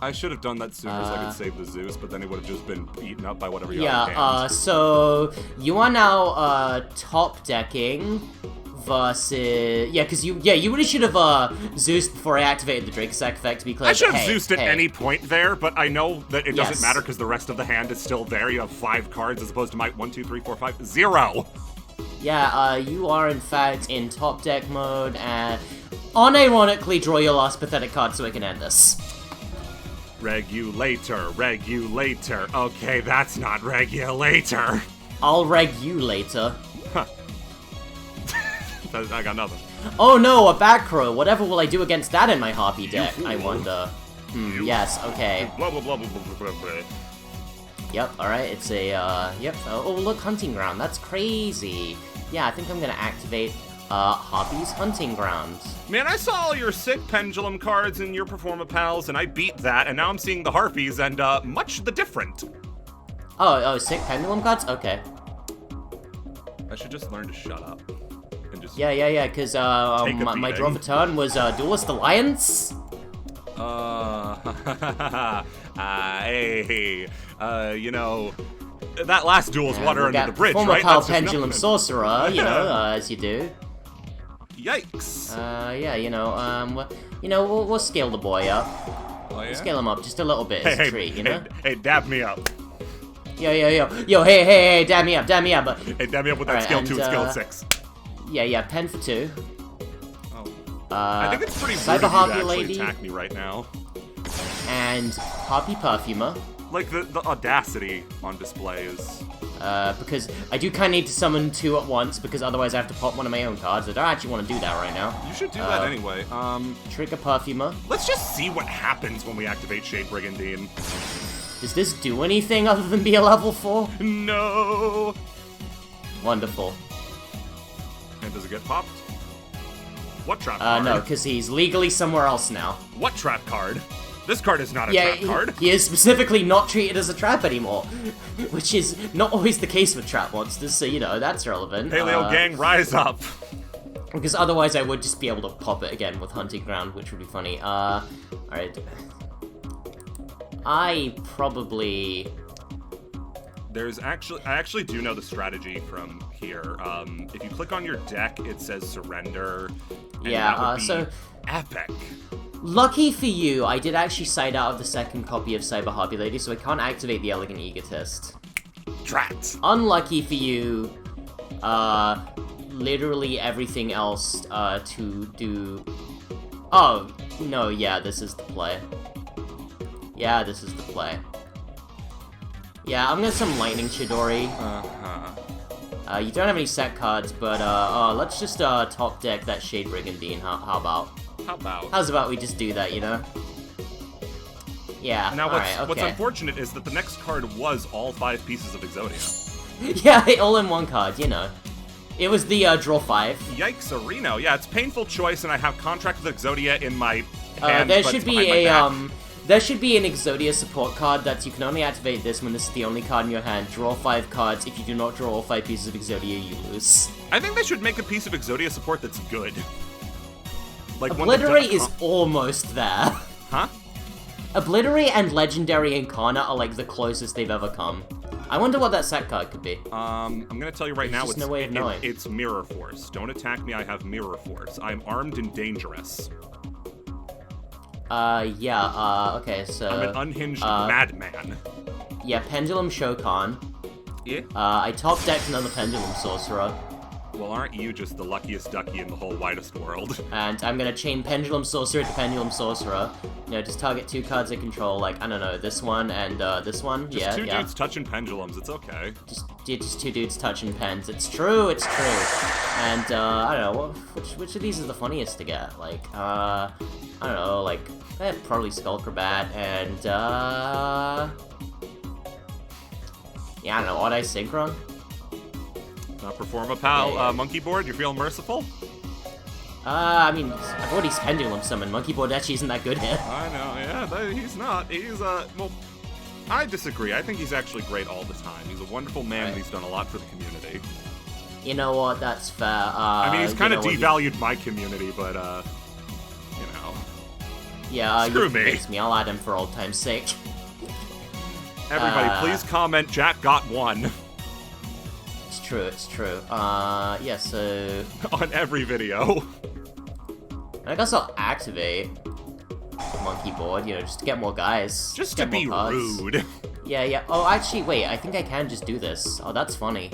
I should have done that sooner so I could save the Zeus, but then he would have just been eaten up by whatever you so you are now, top decking versus... Yeah, because you really should have, Zeus before I activated the Drake Sack effect to be clear. I should have Zeused at any point there, but I know that it doesn't Yes. matter because the rest of the hand is still there. You have 5 cards as opposed to my 1, 2, 3, 4, 5, 0. Yeah, you are in fact in top deck mode, and unironically draw your last pathetic card so I can end this. Regulator, regulator. Okay, that's not regulator. I'll reg you later. Huh. I got nothing. Oh no, a back row. Whatever will I do against that in my Harpy deck, I wonder. Yes, okay. Blah, blah, blah, blah, blah, blah, blah. Yep, alright, it's a, yep. Oh, look, Hunting Ground. That's crazy. Yeah, I think I'm gonna activate, Harpy's Hunting Grounds. Man, I saw all your sick pendulum cards in your Performa Pals, and I beat that, and now I'm seeing the Harpies, and, much the different. Oh, sick pendulum cards? Okay. I should just learn to shut up. And just Yeah, because, my draw for turn was, Duelist Alliance? Hey, you know, that last duel's water under the bridge, right? Former Pendulum Sorcerer, you know, as you do. Yikes. Yeah, we'll scale the boy up. Oh, yeah? We'll scale him up just a little bit as a treat, you know? Hey, dab me up. Yo, hey, dab me up. Hey, dab me up with that skill 2 and skill 6. Yeah, pen for 2. I think it's pretty rude Cyber of you to Harpy actually Lady. attack me right now. And Harpy Perfumer. Like, the audacity on display is... Because I do kind of need to summon 2 at once, because otherwise I have to pop one of my own cards. I don't actually want to do that right now. You should do that anyway. Trigger Perfumer. Let's just see what happens when we activate Shade Brigandine. Does this do anything other than be a level 4? No! Wonderful. And does it get popped? What trap card? No, because he's legally somewhere else now. What trap card? This card is not a trap card. He is specifically not treated as a trap anymore, which is not always the case with trap monsters, so, you know, that's relevant. Paleo gang, rise up! Because otherwise I would just be able to pop it again with Hunting Ground, which would be funny. Alright. I actually do know the strategy from here. If you click on your deck, it says surrender. And that would be epic. Lucky for you, I did actually side out of the second copy of Cyber Harpy Lady, so I can't activate the Elegant Egotist. Drat. Unlucky for you, literally everything else, to do... Oh, no, yeah, this is the play. Yeah, this is the play. Yeah, I'm gonna summon Lightning Chidori. You don't have any set cards, but, let's just, top deck that Shade Brigandine. How about? How's about we just do that, you know? Yeah, now what's okay. unfortunate is that the next card was all 5 pieces of Exodia. Yeah, all in one card, you know. It was the, draw 5. Yikes, Areno. Yeah, it's painful choice, and I have Contract with Exodia in my hand, there but should it's be behind my back. There should be an Exodia support card that you can only activate this when this is the only card in your hand. Draw 5 cards. If you do not draw all 5 pieces of Exodia, you lose. I think they should make a piece of Exodia support that's good. Like Obliterate is almost there. Huh? Obliterate and Legendary Incarnate are like the closest they've ever come. I wonder what that set card could be. I'm gonna tell you right now, just no way of knowing. It's Mirror Force. Don't attack me, I have Mirror Force. I'm armed and dangerous. Okay, so... I'm an unhinged madman. Yeah, Pendulum Shokan. Yeah? I top decked another Pendulum Sorcerer. Well, aren't you just the luckiest ducky in the whole widest world? And I'm gonna chain Pendulum Sorcerer to Pendulum Sorcerer. You know, just target 2 cards I control, like, I don't know, this one and, this one. Just two dudes touching pendulums, it's okay. Just 2 dudes touching pens. It's true. And, I don't know, which of these is the funniest to get? Like, I don't know, like, probably Skullcrabat and, yeah, I don't know, Odd Eye Synchron? Perform a pal, Yeah. Monkey Board, you're feeling merciful? I mean, I've already Pendulum summoned. Monkey Board actually isn't that good here. I know, yeah, he's not. He's, well, I disagree. I think he's actually great all the time. He's a wonderful man, and he's done a lot for the community. You know what, that's fair. I mean, he's kind of devalued my community, but, you know. Yeah, Screw you me. convinced me. I'll add him for old time's sake. Everybody, please comment, Jack got 1. It's true. Yeah, so... on every video. I guess I'll activate the Monkey Board, you know, just to get more guys. Just get to be more cards. rude. Yeah. Oh, actually, wait, I think I can just do this. Oh, that's funny.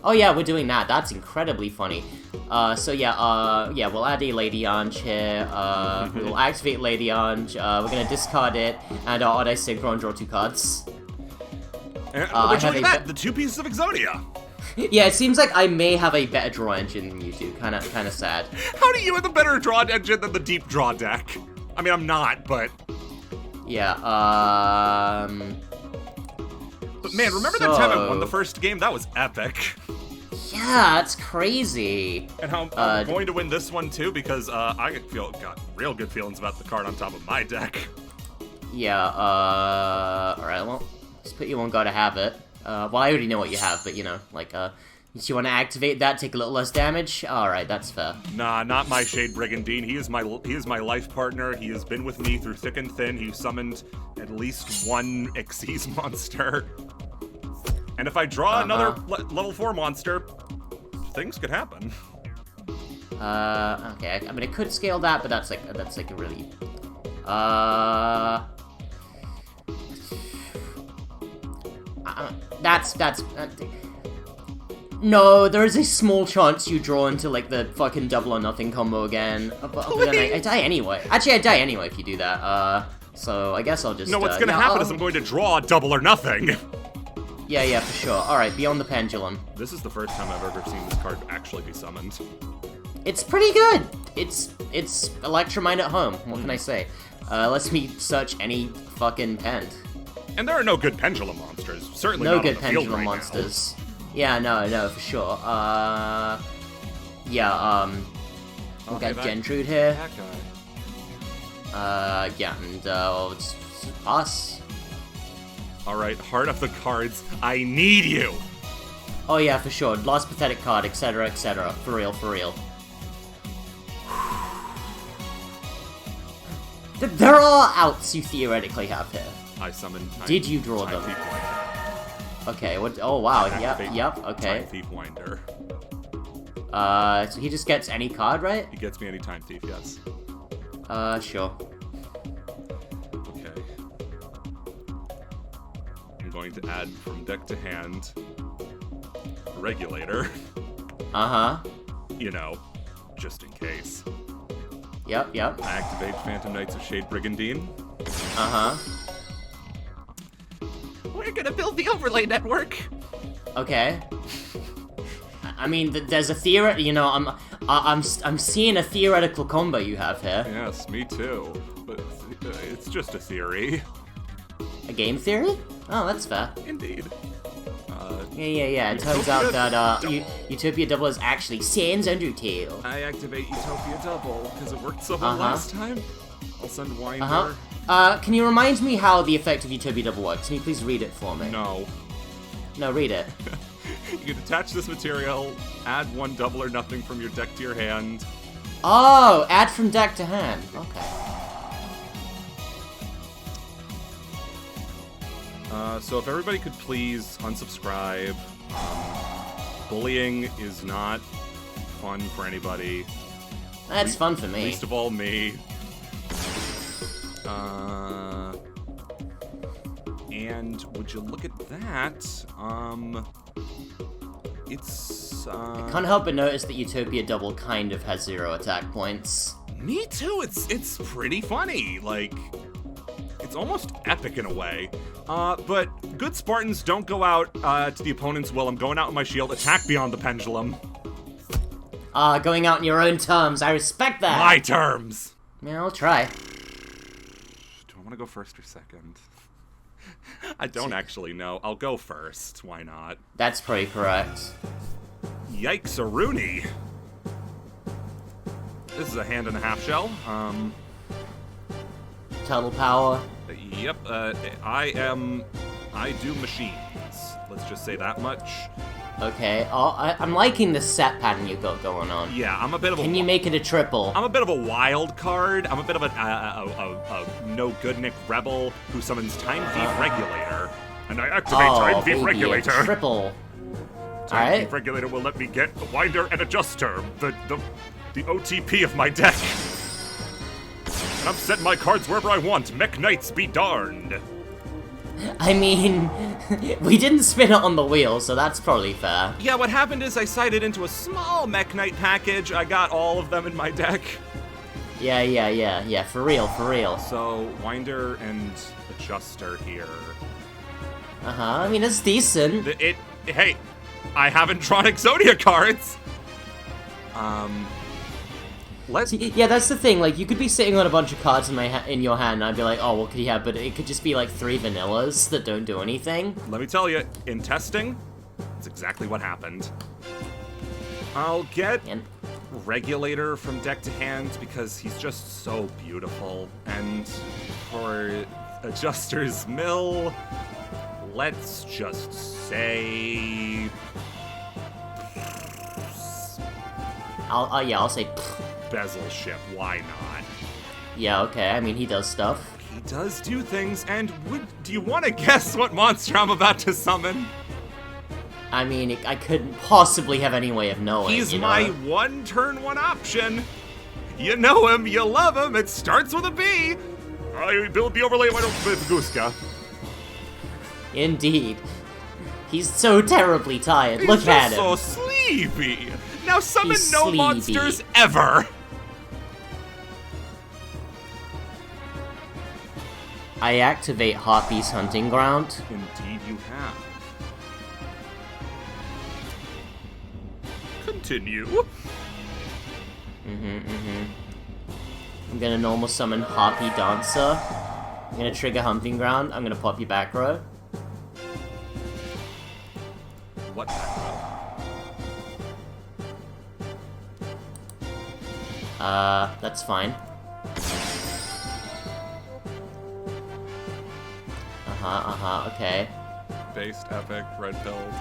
Oh yeah, we're doing that. That's incredibly funny. So yeah, we'll add a Lady Ange here. We'll activate Lady Ange. We're gonna discard it, and auto synchro and draw 2 cards. Which, look at that, the 2 pieces of Exodia. Yeah, it seems like I may have a better draw engine than you do. Kind of sad. How do you have a better draw engine than the deep draw deck? I mean, I'm not, but... Yeah, But man, remember that time I won the first game? That was epic. Yeah, that's crazy. And how I'm going to win this one too, because I got real good feelings about the card on top of my deck. Yeah, alright, well, let's put you on Gotta Have It. Well, I already know what you have, but you know, like, do you want to activate that, take a little less damage? Alright, that's fair. Nah, not my Shade Brigandine. He is my life partner. He has been with me through thick and thin. He summoned at least 1 Xyz monster. And if I draw another level 4 monster, things could happen. Okay, I mean, I could scale that, but that's like a really... No, there is a small chance you draw into, like, the fucking double or nothing combo again. But then I die anyway. Actually, I die anyway if you do that. So I guess I'll just... No, what's gonna happen is I'm going to draw double or nothing. Yeah, for sure. Alright, Beyond the Pendulum. This is the first time I've ever seen this card actually be summoned. It's pretty good. It's Electromine at home. What can I say? Lets me search any fucking pend. And there are no good pendulum monsters. Certainly no not good on the field pendulum right monsters. Yeah, no, for sure. We'll get Gentrude here. That guy. Yeah, and it's pass. Alright, heart of the cards, I need you! Oh yeah, for sure. Last pathetic card, etc., etc. For real. There are outs you theoretically have here. I summoned Time. Did you draw them? Thief Winder. Okay, what? Oh wow, Activate yep, okay. Time Thief Winder. So he just gets any card, right? He gets me any Time Thief, yes. Sure. Okay. I'm going to add from deck to hand a Regulator. Uh-huh. You know, just in case. Yep. I activate Phantom Knights of Shade Brigandine. Uh-huh. We're gonna build the overlay network. Okay. I mean, there's a theory. You know, I'm seeing a theoretical combo you have here. Yes, me too. But it's just a theory. A game theory? Oh, that's fair. Indeed. Yeah. It turns out that Utopia Double is actually Sans Undertale. I activate Utopia Double because it worked so well last time. I'll send Winder. Can you remind me how the effect of Utopia Double works? Can you please read it for me? No. No, read it. You can attach this material, add 1 double or nothing from your deck to your hand. Oh, add from deck to hand. Okay. So if everybody could please unsubscribe. Bullying is not fun for anybody. That's fun for me. Least of all me. And would you look at that? It's I can't help but notice that Utopia Double kind of has 0 attack points. Me too. It's pretty funny. Like, it's almost epic in a way. But good Spartans don't go out to the opponent's will. I'm going out with my shield. Attack Beyond the Pendulum. Going out on your own terms. I respect that. My terms. Yeah, I'll try. Do I want to go first or second? I don't actually know. I'll go first. Why not? That's pretty correct. Yikes-a-rooney. This is a hand and a half shell. Total power. Yep, I do machines. Let's just say that much. Okay, I'm liking the set pattern you got going on. Yeah, I'm a bit of a... Can you make it a triple? I'm a bit of a wild card. I'm a bit of a no-good-nick rebel who summons Time Thief Regulator. And I activate Time Thief Regulator. Triple. Time Thief Regulator will let me get a Winder and Adjuster, the OTP of my deck. And I'm setting my cards wherever I want. Mech Knights be darned. I mean, we didn't spin it on the wheel, so that's probably fair. Yeah, what happened is I sighted into a small Mech Knight package. I got all of them in my deck. Yeah, for real. So, Winder and Adjuster here. I mean, it's decent. Hey, I haven't drawn Exodia cards! Yeah, that's the thing, like, you could be sitting on a bunch of cards in your hand, and I'd be like, oh, what could he have? But it could just be, like, 3 vanillas that don't do anything. Let me tell you, in testing, that's exactly what happened. I'll get Regulator from deck to hand because he's just so beautiful. And for Adjuster's Mill, let's just say... I'll say... Bezel Ship, why not? Yeah, okay, I mean, he does stuff. He does do things, and do you want to guess what monster I'm about to summon? I mean, I couldn't possibly have any way of knowing, He's you know? my turn one option. You know him, you love him, it starts with a B. I build the overlay with Guska. Indeed. He's so terribly tired. Look at him. He's so sleepy. Now summon He's no sleepy. monsters ever. I activate Harpy's Hunting Ground. Indeed you have. Continue. I'm gonna normal summon Harpy Dancer. I'm gonna trigger Hunting Ground. I'm gonna pop you back row. What back row? That's fine. Okay. Based, epic, red pills,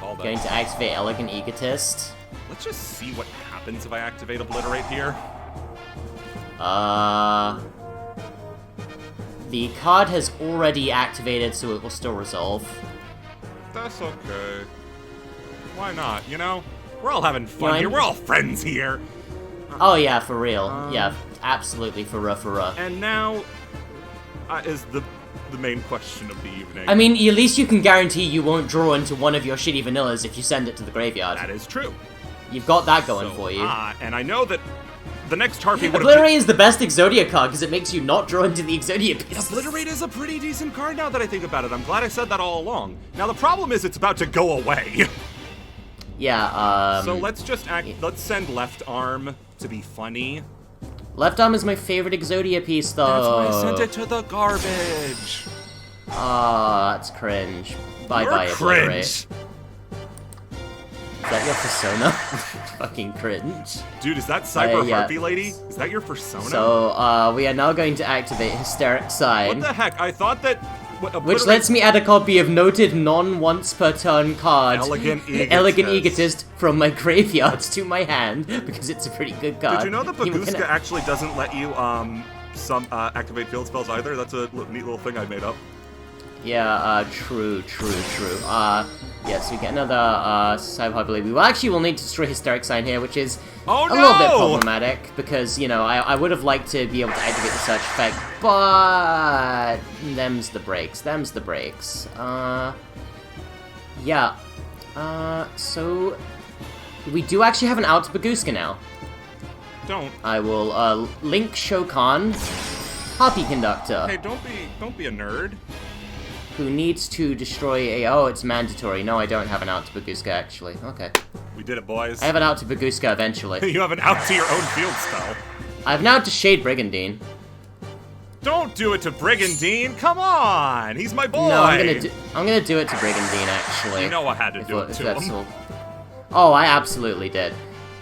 all that. Going to activate Elegant Egotist. Let's just see what happens if I activate Obliterate here. The card has already activated, so it will still resolve. That's okay. Why not, you know? We're all having fun here, we're all friends here! Oh yeah, for real. Yeah, absolutely for rough. And now is the main question of the evening. I mean, at least you can guarantee you won't draw into one of your shitty vanillas if you send it to the graveyard. That is true. You've got that going for you. And I know that the next Harpy would Obliterate is the best Exodia card because it makes you not draw into the Exodia pieces. Obliterate is a pretty decent card now that I think about it. I'm glad I said that all along. Now the problem is it's about to go away. Yeah, So let's just let's send Left Arm to be funny. Left Arm is my favorite Exodia piece, though. That's why I sent it to the garbage. That's cringe. Bye-bye, Obliterate. Is that your persona? Fucking cringe. Dude, is that Cyber Harpy Lady? Is that your persona? So, we are now going to activate Hysteric Sign. What the heck? I thought that... Which lets me add a copy of noted non-once-per-turn card, Elegant Egotist. Elegant Egotist, from my graveyard to my hand, because it's a pretty good card. Did you know that Baguska actually doesn't let you activate field spells either? That's a neat little thing I made up. Yeah, true. Yes, we get another Cyber Harpy Lady. We will need to destroy Hysteric Sign here, which is a little bit problematic, because, you know, I would have liked to be able to activate the search effect, but them's the breaks. So we do actually have an out to Baguska now. Don't. I will, link Shokan, Harpy Conductor. Hey, don't be a nerd. Who needs to destroy a... Oh, it's mandatory. No, I don't have an out to Baguska, actually. Okay. We did it, boys. I have an out to Baguska eventually. You have an out to your own field spell. I have an out to Shade Brigandine. Don't do it to Brigandine! Come on! He's my boy! No, I'm gonna do it to Brigandine, actually. You know I had to do it to him. Oh, I absolutely did.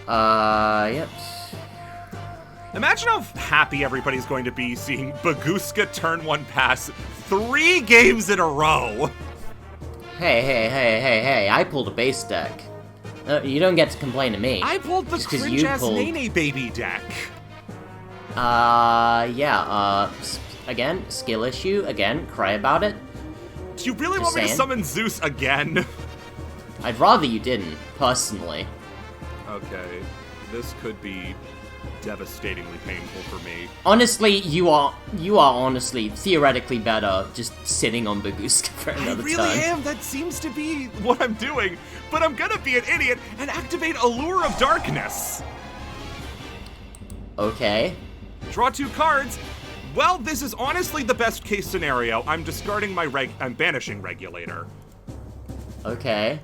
Yep. Imagine how happy everybody's going to be seeing Baguska turn 1 pass 3 games in a row! Hey, I pulled a base deck. You don't get to complain to me. I pulled the cringe-ass Nene Baby deck! Again, skill issue, again, cry about it. Do you really want me to summon Zeus again? I'd rather you didn't, personally. Okay, this could be devastatingly painful for me. Honestly, you are honestly theoretically better just sitting on Baguska for another I really turn. am. That seems to be what I'm doing. But I'm gonna be an idiot and activate Allure of Darkness. Okay. Draw 2 cards. Well, this is honestly the best case scenario. I'm discarding I'm banishing Regulator. Okay.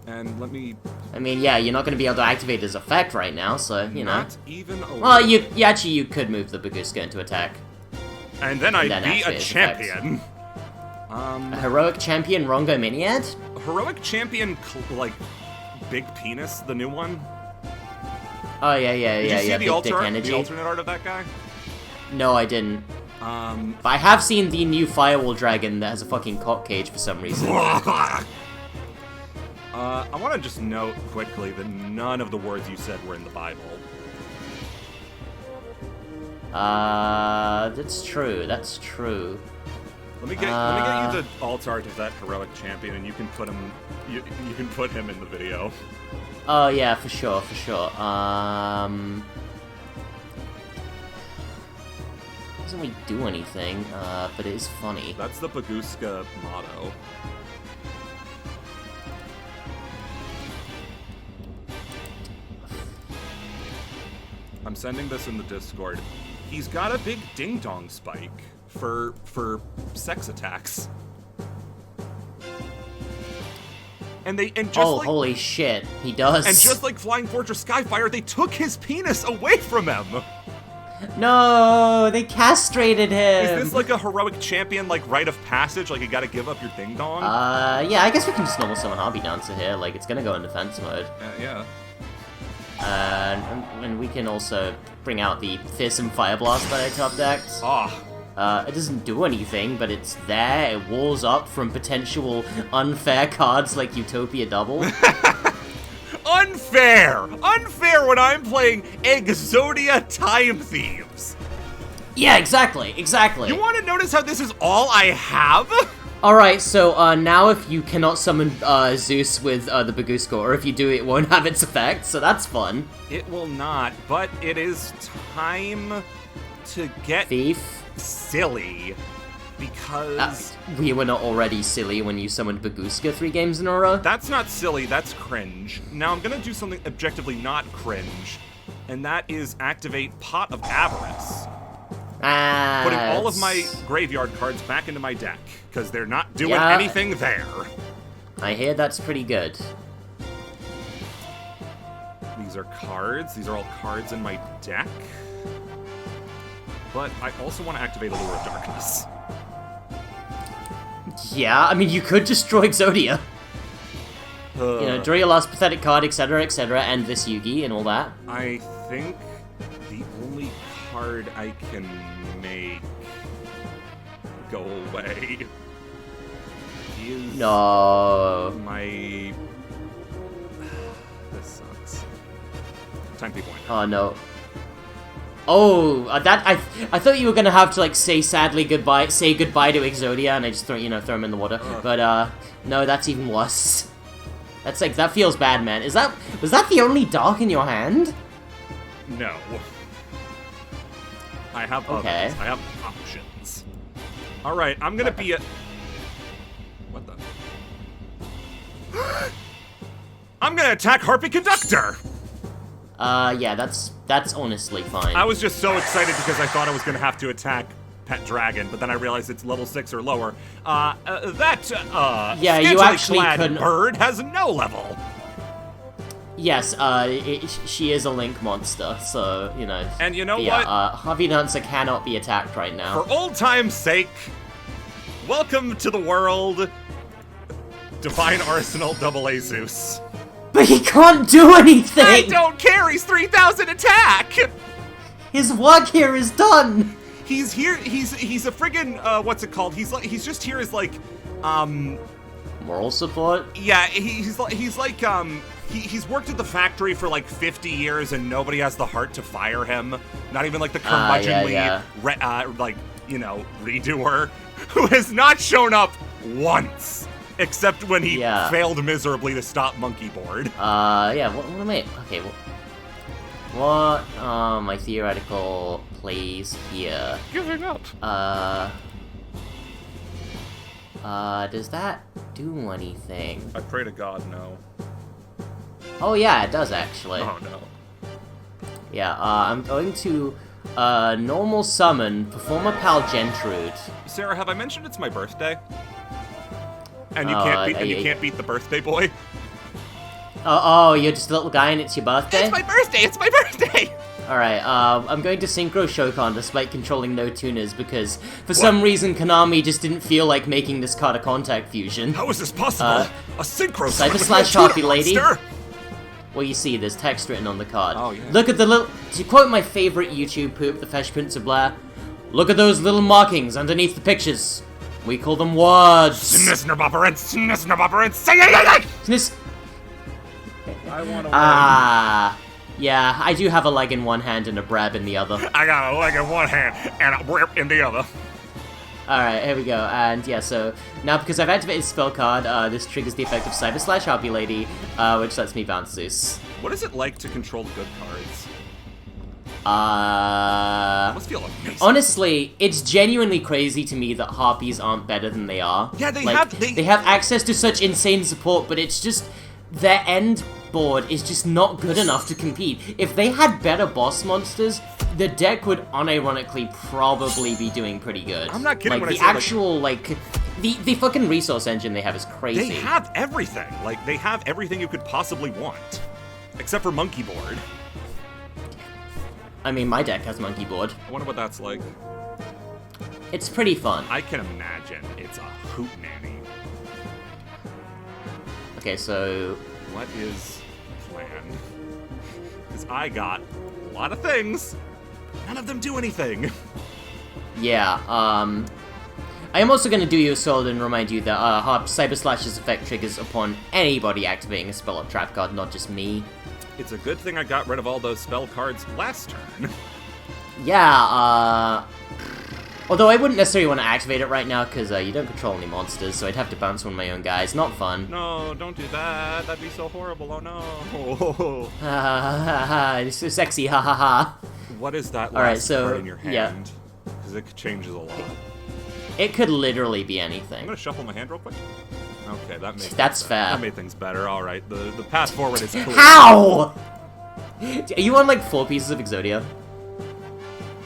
And let me... I mean, yeah, you're not going to be able to activate his effect right now, so, you know. Not even a Well, little. you could move the Baguska into attack. And then I'd be a activate his champion. A heroic champion Rongo Miniad? Heroic champion, like, Big Penis, the new one? Oh, yeah, Did you see Big Dick the Energy. alternate art of that guy? No, I didn't. But I have seen the new Firewall Dragon that has a fucking cock cage for some reason. I want to just note quickly that none of the words you said were in the Bible. That's true, that's true. Let me get you the alt art of that heroic champion, and you can put him. You can put him in the video. Oh, yeah, for sure, for sure. Doesn't really do anything, but it is funny. That's the Baguska motto. I'm sending this in the Discord. He's got a big ding-dong spike for sex attacks. And just like, holy shit, he does. and just like Flying Fortress Skyfire, they took his penis away from him. No, they castrated him. Is this like a heroic champion, like rite of passage? Like you gotta give up your ding dong? Yeah, I guess we can just normal summon Harvey Dancer here. Like, it's gonna go in defense mode. Yeah. And we can also bring out the Fearsome Fire Blast that I top decked. Ah. It doesn't do anything, but it's there. It walls up from potential unfair cards like Utopia Double. Unfair! Unfair when I'm playing Exodia Time Thieves! Yeah, exactly. You want to notice how this is all I have? Alright, so now if you cannot summon Zeus with the Baguska, or if you do, it won't have its effect, so that's fun. It will not, but it is time to get Thief. silly. Because... we were not already silly when you summoned Baguska 3 games in a row? That's not silly, that's cringe. Now I'm gonna do something objectively not cringe, and that is activate Pot of Avarice. Putting all of my graveyard cards back into my deck, because they're not doing anything there. I hear that's pretty good. These are cards. These are all cards in my deck. But I also want to activate Allure of Darkness. Yeah, I mean, you could destroy Exodia. You know, draw your last pathetic card, etc., and this Yugi and all that. I think the only card I can make go away is No. my... This sucks. Time Thief Winder. Oh, no. Oh, I thought you were gonna have to, like, say goodbye to Exodia, and I just throw him in the water. But, no, that's even worse. That's like, that feels bad, man. Was that the only dark in your hand? No. I have others. Okay. I have options. Alright, I'm gonna be a... What the... I'm gonna attack Harpy Conductor! Yeah, that's honestly fine. I was just so excited because I thought I was gonna have to attack Pet Dragon, but then I realized it's level 6 or lower. Yeah, you actually clad couldn't... bird has no level! Yes, she is a Link monster, so, you know... And you know what? what? Harvey Dancer cannot be attacked right now. For old time's sake, welcome to the world, Divine Arsenal Double Asus. But he can't do anything! I don't care, he's 3,000 attack! His work here is done! He's here, he's a friggin', what's it called? He's just here as like, Moral support? Yeah, he's worked at the factory for like 50 years and nobody has the heart to fire him. Not even like the curmudgeonly, redoer, who has not shown up once. Except when he failed miserably to stop Monkey Board. Yeah, what am I... Okay, What are my theoretical plays here? Giving up. Does that do anything? I pray to God, no. Oh yeah, it does actually. Oh no. Yeah, I'm going to, normal summon, perform a Pal Gentrude. Sarah, have I mentioned it's my birthday? And you can't beat the birthday boy? Oh, you're just a little guy and it's your birthday? It's my birthday! It's my birthday! Alright, I'm going to Synchro Shokan despite controlling no tuners because for some reason Konami just didn't feel like making this card a contact fusion. How is this possible? A synchro Cyber Slash Harpy Lady. Well, you see, there's text written on the card. Oh, yeah. Look at the little... To quote my favorite YouTube poop, the Fresh Prince of Blair, look at those little markings underneath the pictures. We call them words. Snis... I want to Yeah, I do have a leg in one hand and a brab in the other. I got a leg in one hand and a rip in the other. Alright, here we go, and yeah, so, now because I've activated spell card, this triggers the effect of Cyber Slash Harpy Lady, which lets me bounce Zeus. What is it like to control good cards? It must feel amazing. Honestly, it's genuinely crazy to me that Harpies aren't better than they are. Yeah, they have access to such insane support, but it's just, their end board is just not good enough to compete. If they had better boss monsters, the deck would unironically probably be doing pretty good. I'm not kidding like, when the I say, actual, the fucking resource engine they have is crazy. They have everything. Like, they have everything you could possibly want. Except for Monkey Board. I mean, my deck has Monkey Board. I wonder what that's like. It's pretty fun. I can imagine it's a hootenanny. Okay, so... What is planned? Because I got a lot of things. None of them do anything. Yeah, I am also going to do you a solid and remind you that Cyber Slash's effect triggers upon anybody activating a spell or trap card, not just me. It's a good thing I got rid of all those spell cards last turn. Yeah, although I wouldn't necessarily want to activate it right now, because you don't control any monsters, so I'd have to bounce one of my own guys. Not fun. No, don't do that. That'd be so horrible. Oh no. Ha ha ha ha, it's so sexy, ha ha ha. What is that last card in your hand? Yeah. Because it changes a lot. It could literally be anything. I'm gonna shuffle my hand real quick. Okay, that's fair. That made things better. All right, the path forward is clear. How? Are you on like 4 pieces of Exodia?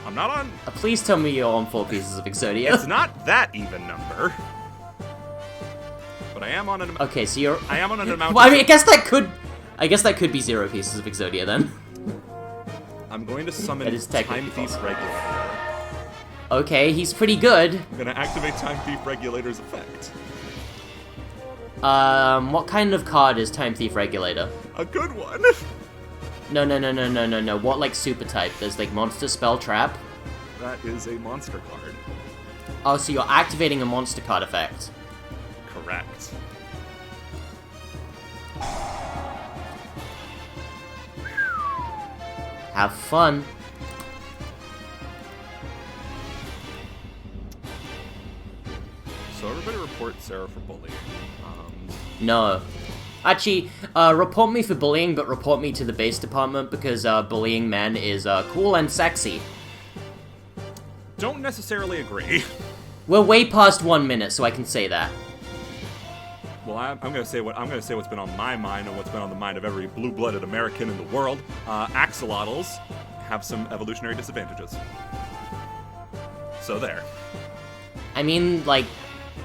I'm not on. Please tell me you're on 4 pieces of Exodia. It's not that even number. But I am on an. Okay, so you're. I am on an amount. Well, I mean, I guess that could be 0 pieces of Exodia then. I'm going to summon Time Thief Regulator. Okay, he's pretty good. I'm gonna activate Time Thief Regulator's effect. What kind of card is Time Thief Regulator? A good one. No. What, like, super type? There's, like, Monster, Spell, Trap? That is a monster card. Oh, so you're activating a monster card effect. Correct. Have fun. So everybody report Sara for bullying. No. Actually, report me for bullying, but report me to the base department because bullying men is cool and sexy. Don't necessarily agree. We're way past 1 minute, so I can say that. Well, I'm gonna say what's been on my mind and what's been on the mind of every blue-blooded American in the world. Axolotls have some evolutionary disadvantages. So there. I mean, like,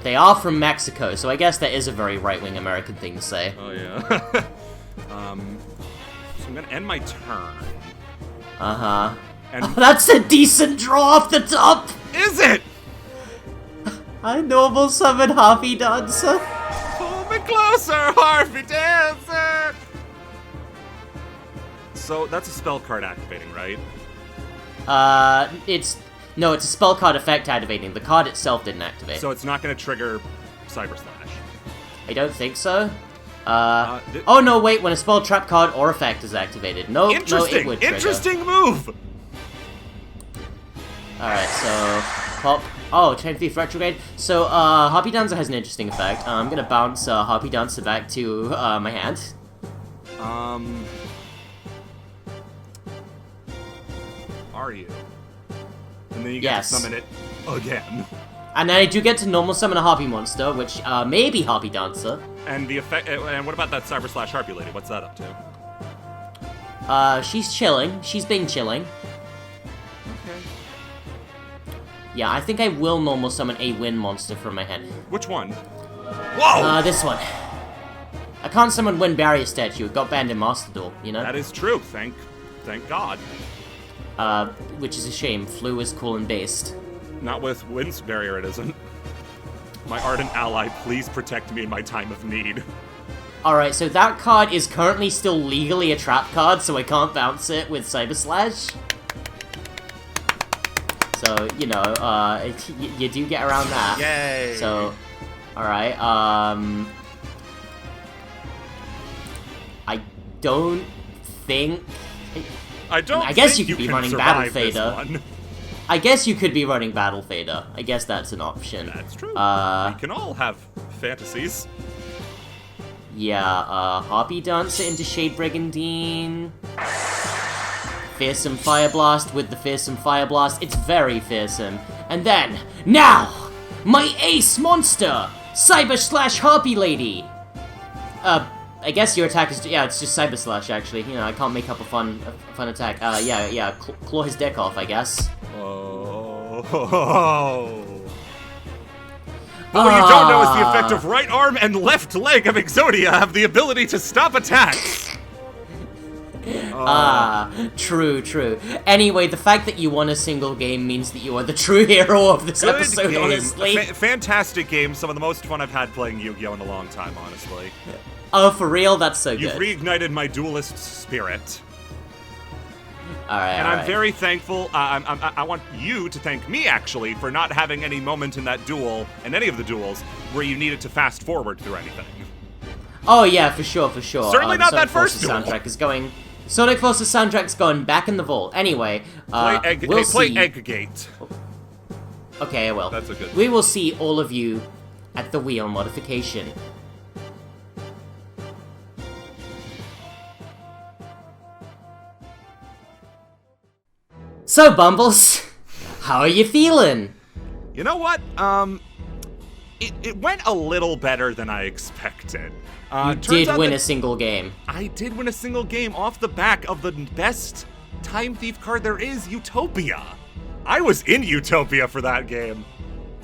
they are from Mexico, so I guess that is a very right-wing American thing to say. Oh yeah. So I'm gonna end my turn. Uh-huh. And oh, that's a decent draw off the top! Is it? I normal summon Harpy Dancer. Pull me closer, Harpy Dancer! So that's a spell card activating, right? No, it's a spell card effect activating. The card itself didn't activate. So it's not going to trigger Cyber Slash. I don't think so. Oh no, wait, when a spell, trap card, or effect is activated. No, it would trigger. Interesting move! Alright, so, pop. Oh, Time Thief Retrograde. So, Harpy Dancer has an interesting effect. I'm gonna bounce Harpy Dancer back to my hand. are you? And then you get to summon it again. And then I do get to normal summon a Harpy monster, which may be Harpy Dancer. And the effect. And what about that Cyber Slash Harpy lady? What's that up to? She's chilling. She's been chilling. Okay. Yeah, I think I will normal summon a wind monster from my hand. Which one? Whoa! This one. I can't summon Wind Barrier Statue. It got banned in Master Duel, you know? That is true. Thank God. Which is a shame. Flu is cool and based. Not with Wind's Barrier, it isn't. My ardent ally, please protect me in my time of need. Alright, so that card is currently still legally a trap card, so I can't bounce it with Cyber Slash. So, you know, you do get around that. Yay! So, alright, I don't think... I guess you could be running Battle Fader. I guess you could be running Battle Fader. I guess that's an option. That's true. We can all have fantasies. Yeah, Harpy Dancer into Shade Brigandine. Fearsome Fire Blast with the Fearsome Fire Blast. It's very fearsome. And then, now, my ace monster, Cyber Slash Harpy Lady. I guess your attack is, yeah, it's just Cyber Slash, actually. You know, I can't make up a fun attack. Yeah, claw his dick off, I guess. Oh. But what you don't know is the effect of right arm and left leg of Exodia have the ability to stop attacks. True. Anyway, the fact that you won a single game means that you are the true hero of this episode, game. honestly. Fantastic game. Some of the most fun I've had playing Yu-Gi-Oh! In a long time, honestly. Oh, for real? That's so good. You've reignited my duelist spirit. Alright, and I'm very thankful. I want you to thank me, actually, for not having any moment in that duel, in any of the duels, where you needed to fast forward through anything. Oh, yeah, for sure. Certainly not that first duel. Soundtrack is going... Sonic Forces soundtrack's going back in the vault. Anyway, play play Egggate. Okay, I will. That's a good We will see all of you at the wheel modification. So, Bumbles, how are you feeling? You know what? It went a little better than I expected. You did win a single game. I did win a single game off the back of the best Time Thief card there is, Utopia. I was in Utopia for that game.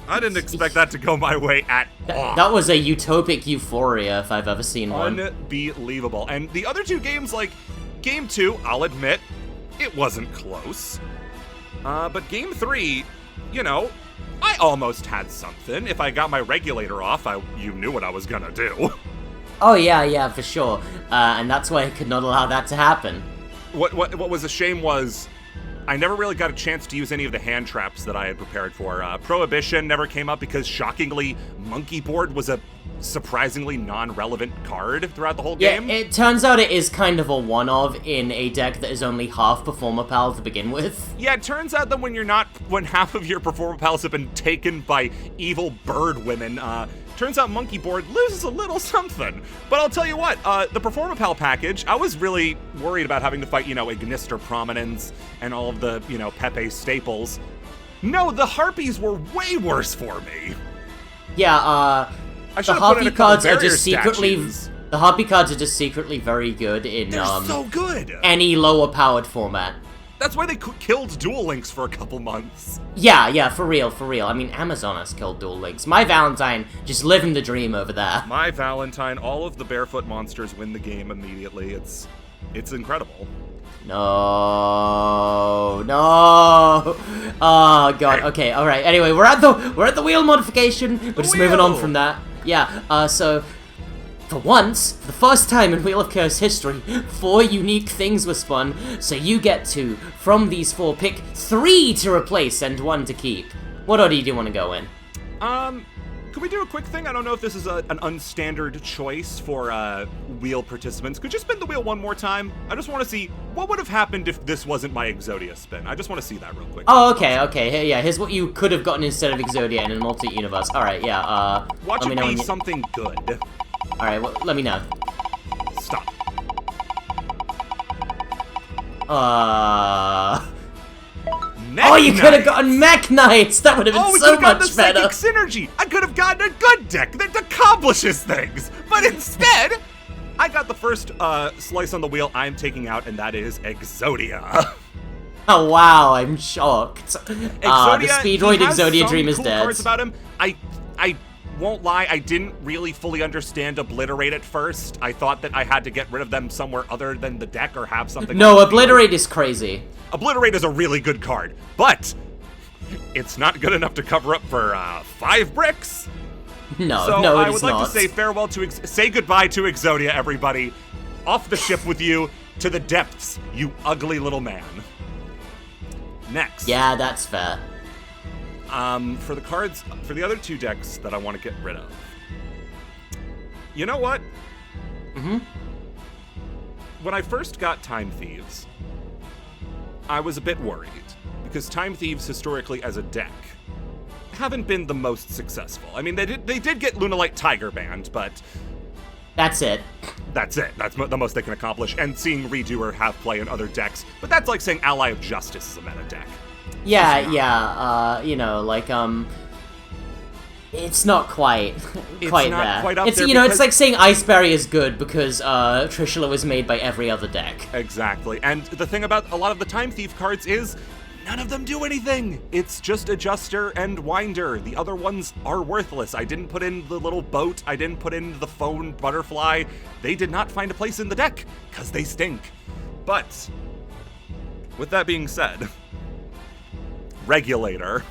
I didn't expect that to go my way at all. That was a utopic euphoria if I've ever seen one. Unbelievable. And the other two games, like Game 2, I'll admit, it wasn't close. But Game 3, you know, I almost had something. If I got my regulator off, you knew what I was gonna do. Oh, yeah, for sure. And that's why I could not allow that to happen. What was a shame was I never really got a chance to use any of the hand traps that I had prepared for. Prohibition never came up because, shockingly, Monkey Board was a surprisingly non-relevant card throughout the whole game. Yeah, it turns out it is kind of a one-of in a deck that is only half Performer Pal to begin with. Yeah, it turns out that when half of your Performer Pals have been taken by evil bird women, turns out Monkey Board loses a little something. But I'll tell you what, the Performer Pal package, I was really worried about having to fight, Ignister Prominence and all of the, Pepe staples. No, the Harpies were way worse for me. Yeah, the Harpy cards are just secretly... The Harpy cards are just secretly very good in, They're so good! Any lower-powered format. That's why they killed Duel Links for a couple months. Yeah, for real. I mean, Amazon has killed Duel Links. My Valentine, just living the dream over there. My Valentine, all of the barefoot monsters win the game immediately. It's incredible. No. Oh god. Okay. All right. Anyway, we're at the wheel modification. We're just moving on from that. Yeah. So. For once, for the first time in Wheel of Chaos history, 4 unique things were spun, so you get to, from these 4, pick 3 to replace and 1 to keep. What order do you want to go in? Could we do a quick thing? I don't know if this is an unstandard choice for wheel participants. Could you spin the wheel one more time? I just want to see what would have happened if this wasn't my Exodia spin. I just want to see that real quick. Oh, okay. Yeah, here's what you could have gotten instead of Exodia in an alternate universe. Alright, yeah, watch it be something good. Alright, well, let me know. Stop. Mech Oh, you could have Knights. gotten Mech Knights! That would have been Oh, we so could have gotten much the better! psychic synergy! I could have gotten a good deck that accomplishes things! But instead, I got the first slice on the wheel I'm taking out, and that is Exodia. Oh wow, I'm shocked. The Speedroid he has Exodia some Dream is cool dead. cards about him. I won't lie, I didn't really fully understand Obliterate at first. I thought that I had to get rid of them somewhere other than the deck or have something. No, Obliterate is crazy. Obliterate is a really good card, but it's not good enough to cover up for 5 bricks. No, So no, I it would is like not. to say farewell to, say goodbye to Exodia, everybody. Off the ship with you to the depths, you ugly little man. Next. Yeah, that's fair. For the cards, for the other 2 decks that I want to get rid of. You know what? When I first got Time Thieves, I was a bit worried, because Time Thieves historically as a deck haven't been the most successful. I mean, they did get Lunalight Tiger banned, but That's it. that's it. That's the most they can accomplish. And seeing Redoer have play in other decks, but that's like saying Ally of Justice is a meta deck. Yeah, you know, like, it's not quite, quite not there. quite up it's, there you know, it's because- like saying Iceberry is good because, Trishula was made by every other deck. Exactly. And the thing about a lot of the Time Thief cards is none of them do anything. It's just Adjuster and Winder. The other ones are worthless. I didn't put in the little boat. I didn't put in the phone butterfly. They did not find a place in the deck because they stink. But with that being said, Regulator.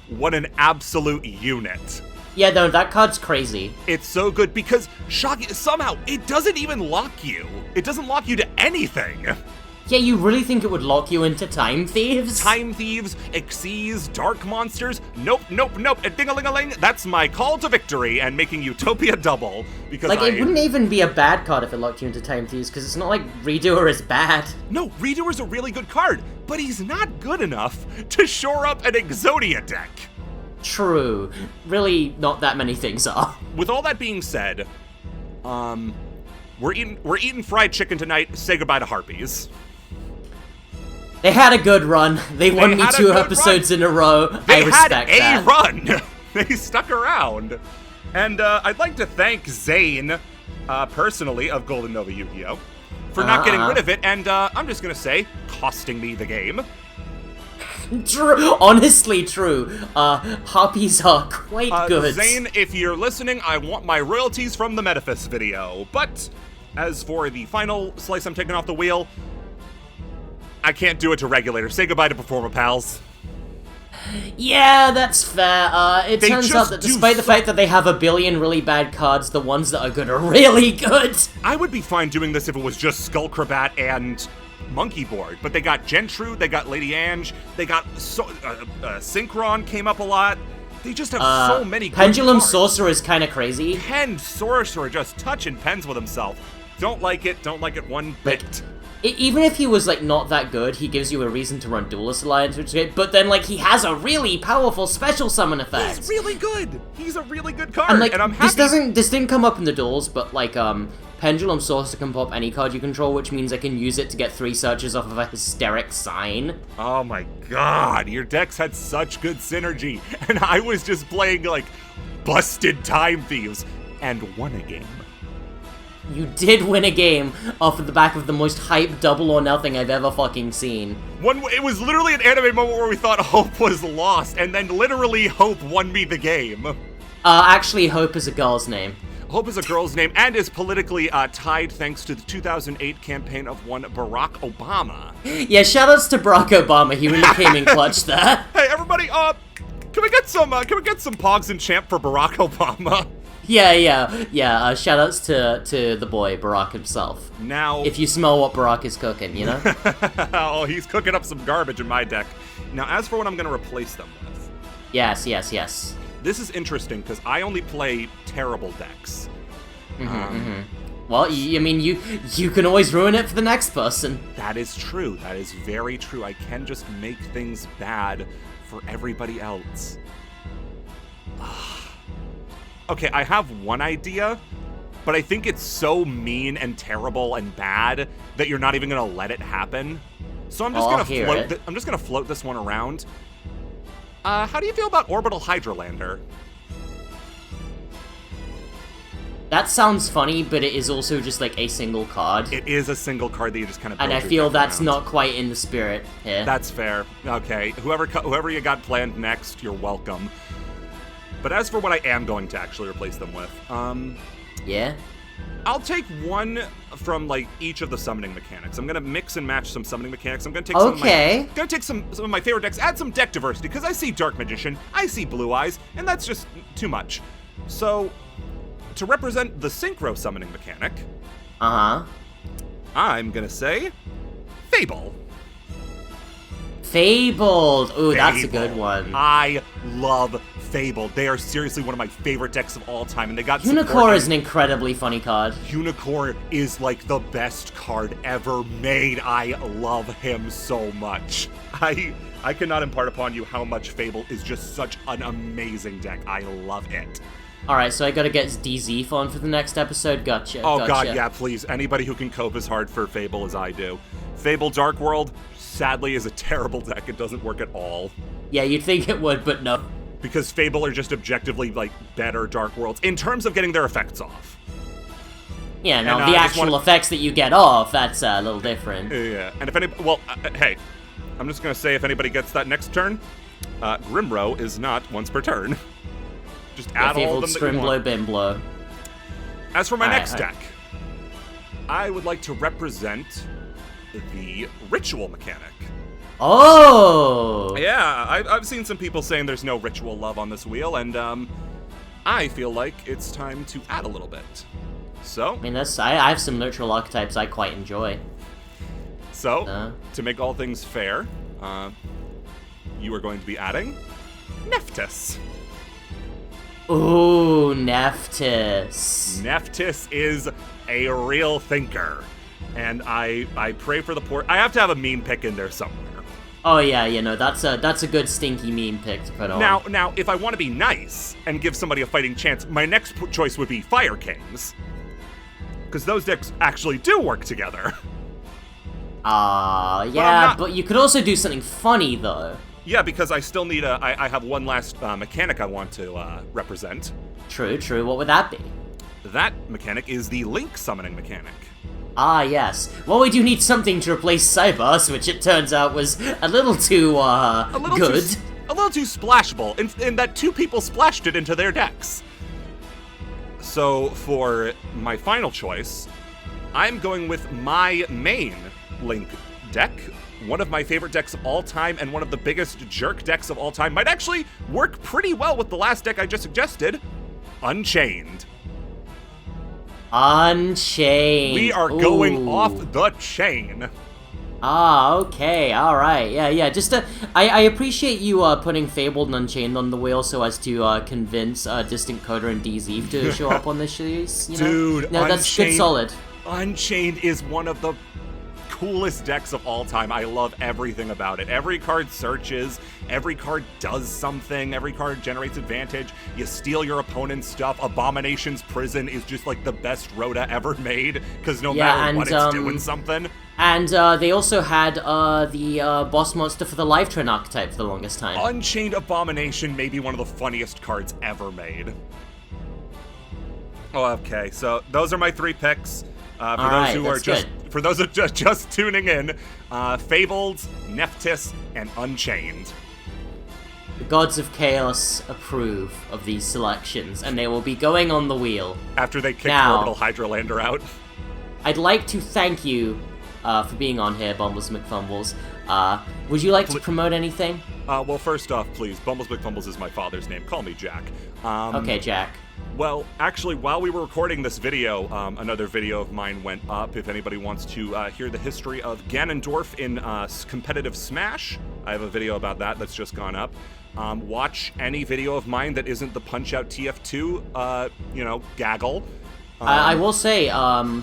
What an absolute unit. Yeah, no, that card's crazy. It's so good because somehow it doesn't even lock you. It doesn't lock you to anything. Yeah, you really think it would lock you into Time Thieves? Time Thieves, Xyz, Dark Monsters. Nope, nope, nope. A ding-a-ling-a-ling. That's my call to victory and making Utopia double. Because Like, it wouldn't even be a bad card if it locked you into Time Thieves, because it's not like Redoer is bad. No, Redoer's a really good card, but he's not good enough to shore up an Exodia deck. True. Really, not that many things are. With all that being said, we're eating fried chicken tonight. Say goodbye to Harpies. They had a good run. They won me had a 2 good episodes in a row. They I respect had that. a run. They stuck around. And I'd like to thank Zane, personally, of Golden Nova Yu-Gi-Oh! For not getting rid of it, and I'm just gonna say, costing me the game. True. Honestly true. Harpies are quite good. Zane, if you're listening, I want my royalties from the Metaphys video. But as for the final slice I'm taking off the wheel, I can't do it to Regulator. Say goodbye to Performa Pals. Yeah, that's fair. It They turns out just that do despite the fact that they have a billion really bad cards, the ones that are good are really good. I would be fine doing this if it was just Skullcrabat and Monkey Board, but they got Gentrude, they got Lady Ange, they got Synchron came up a lot. They just have so many good Pendulum cards. Sorcerer is kind of crazy. Pen Sorcerer just touching pens with himself. Don't like it one bit. Even if he was, like, not that good, he gives you a reason to run Duelist Alliance, which is great, but then, like, he has a really powerful special summon effect. He's really good. He's a really good card, And, like, I'm happy. this didn't come up in the duels, but, like, Pendulum Sorcerer can pop any card you control, which means I can use it to get 3 searches off of a Hysteric Sign. Oh my god, your decks had such good synergy, and I was just playing, like, busted Time Thieves, and won a game. You did win a game off of the back of the most hype double or nothing I've ever fucking seen. It was literally an anime moment where we thought Hope was lost, and then literally Hope won me the game. Actually, Hope is a girl's name. Hope is a girl's name and is politically tied thanks to the 2008 campaign of one Barack Obama. Yeah, shoutouts to Barack Obama. He really came in clutch there. Hey, everybody, can we get some Pogs and Champ for Barack Obama? Yeah. Shoutouts to the boy, Barack himself. Now, If you smell what Barack is cooking, you know? oh, he's cooking up some garbage in my deck. Now, as for what I'm going to replace them with. Yes. This is interesting because I only play terrible decks. Well, you can always ruin it for the next person. That is true. That is very true. I can just make things bad for everybody else. Okay, I have one idea, but I think it's so mean and terrible and bad that you're not even gonna let it happen. So I'm just I'm just gonna float this one around. How do you feel about Orbital Hydrolander? That sounds funny, but it is also just like a single card. It is a single card that you just kind of. And I feel that's not quite in the spirit here. That's fair. Okay, whoever you got planned next, you're welcome. But as for what I am going to actually replace them with, yeah. I'll take one from like each of the summoning mechanics. I'm gonna mix and match some summoning mechanics. I'm gonna take some of my favorite decks, add some deck diversity, because I see Dark Magician, I see Blue Eyes, and that's just too much. So, to represent the synchro summoning mechanic, I'm gonna say Fable. Fabled. Ooh, that's a good one. I love Fable. They are seriously one of my favorite decks of all time, and they got Unicorn is an incredibly funny card. Unicorn is like the best card ever made. I love him so much. I cannot impart upon you how much Fable is just such an amazing deck. I love it. Alright, so I gotta get DZ on for the next episode. Gotcha. God, yeah, please. Anybody who can cope as hard for Fable as I do. Fable Dark World, sadly, is a terrible deck. It doesn't work at all. Yeah, you'd think it would, but no. Because Fable are just objectively, like, better Dark Worlds in terms of getting their effects off. Yeah, no, the actual effects that you get off, that's a little different. Yeah, and if anybody, well, hey, I'm just gonna say if anybody gets that next turn, Grimrow is not once per turn. Just add all of them that you want. Bimblow. As for my next deck, I would like to represent the Ritual mechanic. Oh! Yeah, I've seen some people saying there's no ritual love on this wheel, and I feel like it's time to add a little bit. So, I mean, I have some neutral archetypes I quite enjoy. So, to make all things fair, you are going to be adding Nephthys. Ooh, Nephthys. Nephthys is a real thinker, and I pray for the poor. I have to have a meme pick in there somewhere. Oh yeah, you know, that's a good stinky meme pick to put on. Now, if I want to be nice and give somebody a fighting chance, my next choice would be Fire Kings, because those decks actually do work together. Yeah, but you could also do something funny though. Yeah, because I still need I have one last mechanic I want to represent. True. What would that be? That mechanic is the Link summoning mechanic. Ah, yes. Well, we do need something to replace Cybus, which it turns out was a little too, good. A little too splashable, in that two people splashed it into their decks. So, for my final choice, I'm going with my main Link deck. One of my favorite decks of all time, and one of the biggest jerk decks of all time. Might actually work pretty well with the last deck I just suggested, Unchained. Unchained. We are going off the chain. Ah, okay, alright, yeah, just, I appreciate you, putting Fabled and Unchained on the wheel so as to, convince, Distant Coder and DZ to show up on this series, you know? Dude, no, that's good solid. Unchained is one of the coolest decks of all time. I love everything about it. Every card searches, every card does something, every card generates advantage, you steal your opponent's stuff. Abomination's Prison is just like the best Rhoda ever made, because no matter what, it's doing something. And they also had the boss monster for the Life Train archetype for the longest time. Unchained Abomination may be one of the funniest cards ever made. Okay, so those are my three picks. For those who are just tuning in, Fabled, Nephthys, and Unchained. The gods of chaos approve of these selections, and they will be going on the wheel. After they kick Orbital Hydrolander out. I'd like to thank you for being on here, Bumbles McFumbles. Would you like to promote anything? Well, first off, please, Bumbles McFumbles is my father's name. Call me Jack. Okay, Jack. Well, actually, while we were recording this video, another video of mine went up. If anybody wants to hear the history of Ganondorf in competitive Smash, I have a video about that that's just gone up. Watch any video of mine that isn't the Punch-Out TF2, gaggle. I will say, I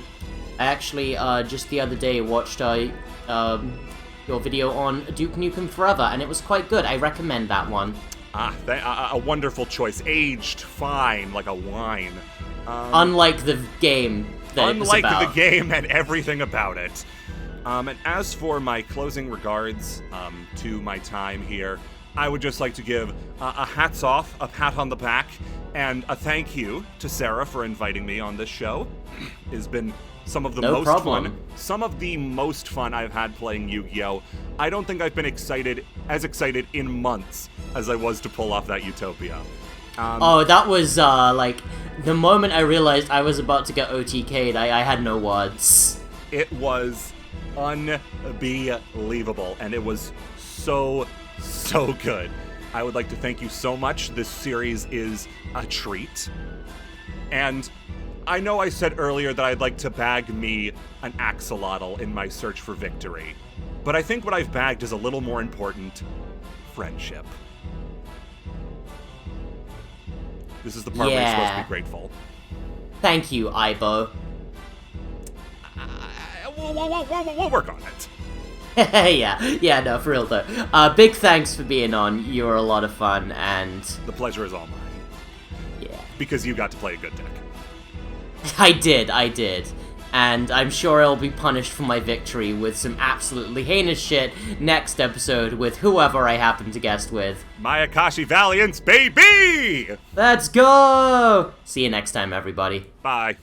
actually, just the other day watched your video on Duke Nukem Forever, and it was quite good. I recommend that one. A wonderful choice. Aged fine, like a wine. Unlike the game that it was about. Unlike the game and everything about it. And as for my closing regards to my time here, I would just like to give a hats off, a pat on the back, and a thank you to Sara for inviting me on this show. It's been some of the most fun I've had playing Yu-Gi-Oh! I don't think I've been as excited in months as I was to pull off that Utopia. That was, the moment I realized I was about to get OTK'd, I had no words. It was unbelievable, and it was so good. I would like to thank you so much. This series is a treat. And I know I said earlier that I'd like to bag me an axolotl in my search for victory, but I think what I've bagged is a little more important: friendship. This is the part where you're supposed to be grateful. Thank you, Ibo. We'll work on it. yeah, no, for real though. Big thanks for being on. You were a lot of fun, and the pleasure is all mine. Yeah. Because you got to play a good deck. I did. And I'm sure I'll be punished for my victory with some absolutely heinous shit next episode with whoever I happen to guest with. My Akashi Valiance, baby! Let's go! See you next time, everybody. Bye.